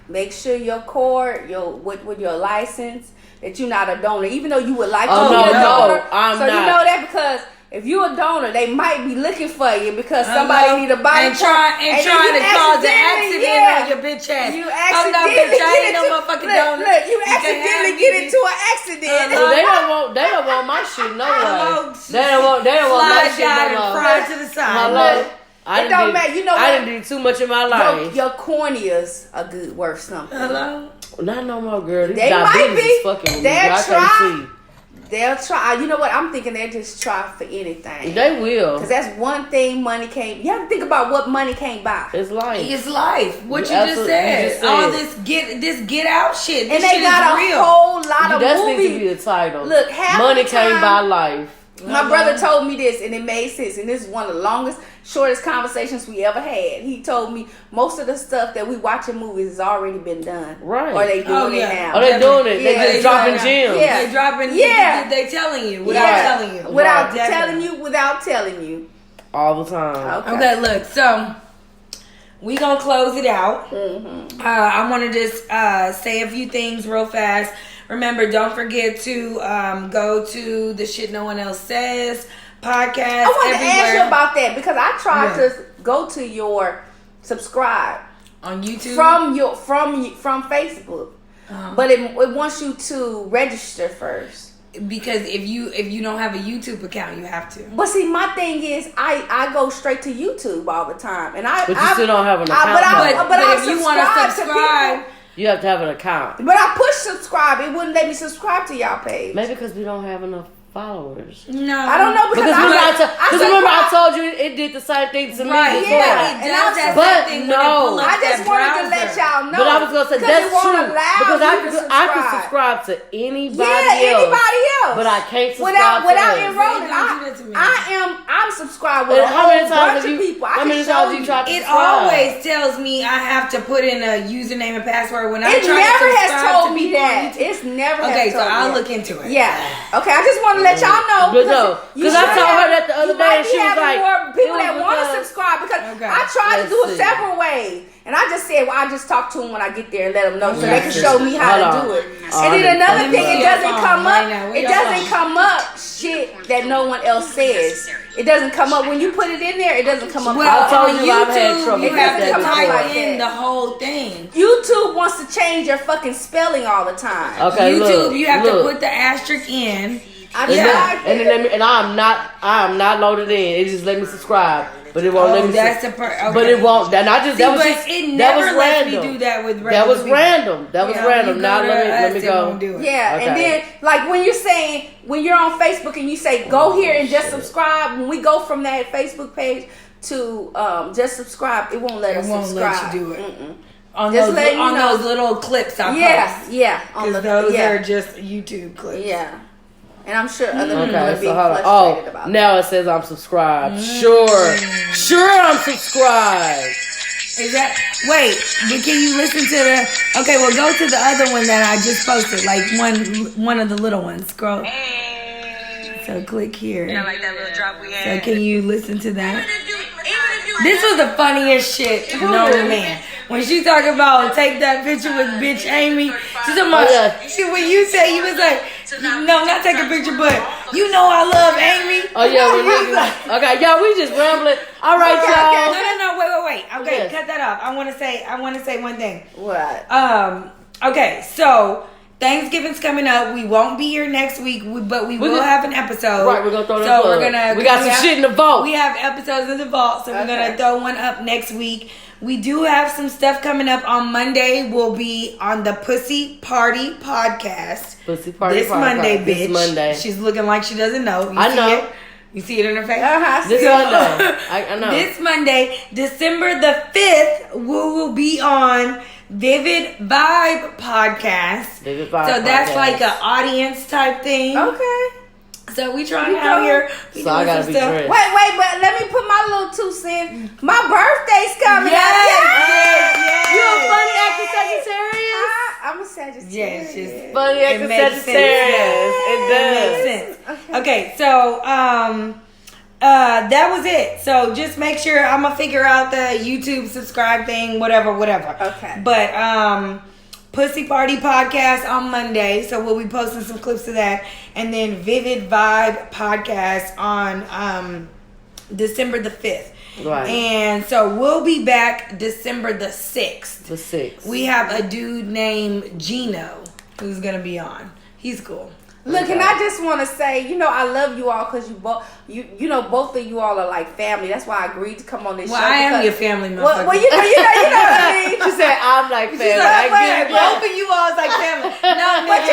Make sure your cord, with your license, that you're not a donor, even though you would like to Oh, be no, a no, donor. I'm so not. you know that because if you're a donor, they might be looking for you because Hello? somebody need a body and part. trying then to you cause an accidentally- accident on your bitch ass. You Oh, no, accidentally bitch, I ain't get no into motherfucking look, donor. look, you You can't accidentally have get me. into an accident. Well, they don't want my shit no way. Hello? They don't want my Slide shit down no and more. fry to the side. Hello? It don't matter. You know I what? didn't do too much in my life. Your corneas are good worth something. Hello? Not no more, girl. These They might diabetes be. is fucking with me. They'll I try. can't see. They'll try. You know what? I'm thinking they'll just try for anything. They will. Because that's one thing money can't. You have to think about what money can't buy. It's life. It's life. What You you just absolutely- said. you just said. All this get out shit. This And they shit got is a real. whole lot of That needs to be movies. the title. Look, half money of the can't time- buy life. My brother told me this, and it made sense. And this is one of the longest, shortest conversations we ever had. He told me most of the stuff that we watch in movies has already been done. Right. Or they doing it now. Oh, they doing it. Yeah. They just dropping gems. Yeah. They dropping. Yeah. They telling you without telling you. Without telling you. All the time. Okay, look. So we gonna close it out. Mm-hmm. I want to just say a few things real fast. Remember, don't forget to go to the Shit No One Else Says podcast. I want to everywhere. ask you about that because I tried to go to your subscribe on YouTube from Facebook, but it wants you to register first. Because if you don't have a YouTube account, you have to. But see, my thing is, I go straight to YouTube all the time, and but you still don't have an account. But if you want to subscribe. You have to have an account. But I pushed subscribe. It wouldn't let me subscribe to y'all page. Maybe because we don't have enough followers. No. I don't know because remember I told you it did the same thing to me before. Yeah, it does that but same thing no. I just wanted to let y'all know. But I was going to say, that's true. Because I can subscribe to anybody else. Anybody else. But I can't subscribe without to enrolling. I'm subscribed with how many times bunch of people. How many times you tried to It subscribe? always tells me I have to put in a username and password when I try to subscribe. It never has told me people that. It's never has told me. Okay, so I'll look into it. Yeah. Okay, I just want to let y'all know. Because I told her that the other day, and she was like, more people that want to subscribe because I tried to do it several ways, and I just said, well, I just talk to them when I get there and let them know so they can show me how to do it. And then another thing, it doesn't come up. It doesn't come up shit that no one else says. It doesn't come up when you put it in there. It doesn't come up. Well, I told on you I've had YouTube, trouble you with have to that type before. in the whole thing. YouTube wants to change your fucking spelling all the time. Okay, YouTube, you have to put the asterisk in. And I'm not loaded in. It just let me subscribe, but it won't let me. But it won't. That was random. Me do that with that was random. That was random. Now let me go. Yeah, okay. And then like when you're on Facebook and you say go here and just subscribe. When we go from that Facebook page to just subscribe, it won't let us subscribe. Let you do it. Mm-mm. On those little clips I post. Yeah. Those are just YouTube clips. Yeah. And I'm sure other people are being frustrated about now it says I'm subscribed. Sure, I'm subscribed. Is that wait? But can you listen to the? Okay, well go to the other one that I just posted, like one of the little ones. Scroll. So click here. Yeah, like that little drop we had. So can you listen to that? This was the funniest shit known to man. When she talking about take that picture with bitch Amy, she's talking about when you say you was like, no, not take a picture, but you know I love Amy. Oh yeah, okay, y'all, we just rambling. All right, y'all. No, wait. Okay, cut that off. I want to say one thing. What? Okay, so Thanksgiving's coming up. We won't be here next week, but we will have an episode. Right, we're gonna throw that. So we got some shit in the vault. We have episodes in the vault, so we're gonna throw one up next week. We do have some stuff coming up on Monday. We'll be on the Pussy Party podcast. Pussy Party this Monday, bitch. This Monday. She's looking like she doesn't know. I know. It? You see it in her face? This I know. I know. This Monday, December the 5th, we will be on Vivid Vibe podcast. Vivid Vibe so that's podcast. Like an audience type thing. Okay. So we trying out here. So I gotta be dressed. Wait, but let me put my little 2 cents. My birthday's coming up. Yes. You a funny acting Sagittarius? I'm a Sagittarius. Yes, she's funny acting Sagittarius. It does. Makes sense. Okay, so that was it. So just make sure I'm gonna figure out the YouTube subscribe thing, whatever. Okay. But Pussy Party podcast on Monday, so we'll be posting some clips of that, and then Vivid Vibe podcast on December the 5th. Right. And so we'll be back December the 6th. The 6th. We have a dude named Gino who's gonna be on. He's cool. Look, and I just want to say, I love you all because both of you all are like family. That's why I agreed to come on this show. Well, I am your family, motherfucker. Well, you know what I mean. She said I'm like family. Like, I get it. both of you all is like family. No, but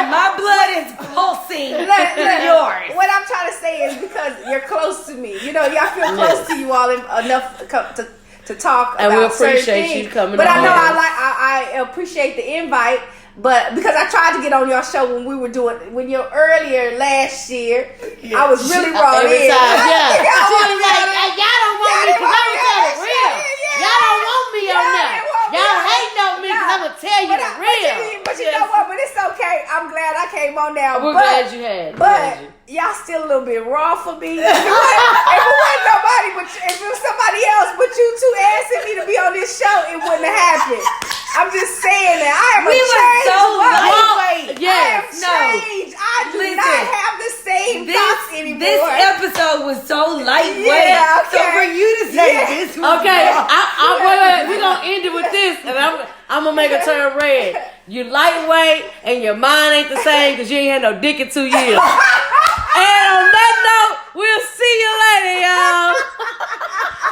my blood is pulsing. Yours. What I'm trying to say is because you're close to me. I feel close to you all enough to talk and about we appreciate certain things. you coming. But I know I appreciate the invite. But because I tried to get on your show when you earlier last year, I was really brought Every in. time, yeah. Y'all She was like, hey, y'all don't want me because I'm going to tell the real. Y'all don't want me on there. Y'all hating on me because I'm going to tell you the real. But you know what? But it's okay. I'm glad I came on now. We're glad you had. But y'all still a little bit raw for me. If it wasn't nobody, if it was somebody else but you two asking me to be on this show, it wouldn't have happened. I'm just saying that I am a changed woman. Yes, I am changed. I do not have the same thoughts anymore. This episode was so lightweight. Yeah, okay. So for you to say this was okay, we're going to end it with this, and I'm going to make her turn red. You lightweight, and your mind ain't the same because you ain't had no dick in 2 years. And on that note, we'll see you later, y'all.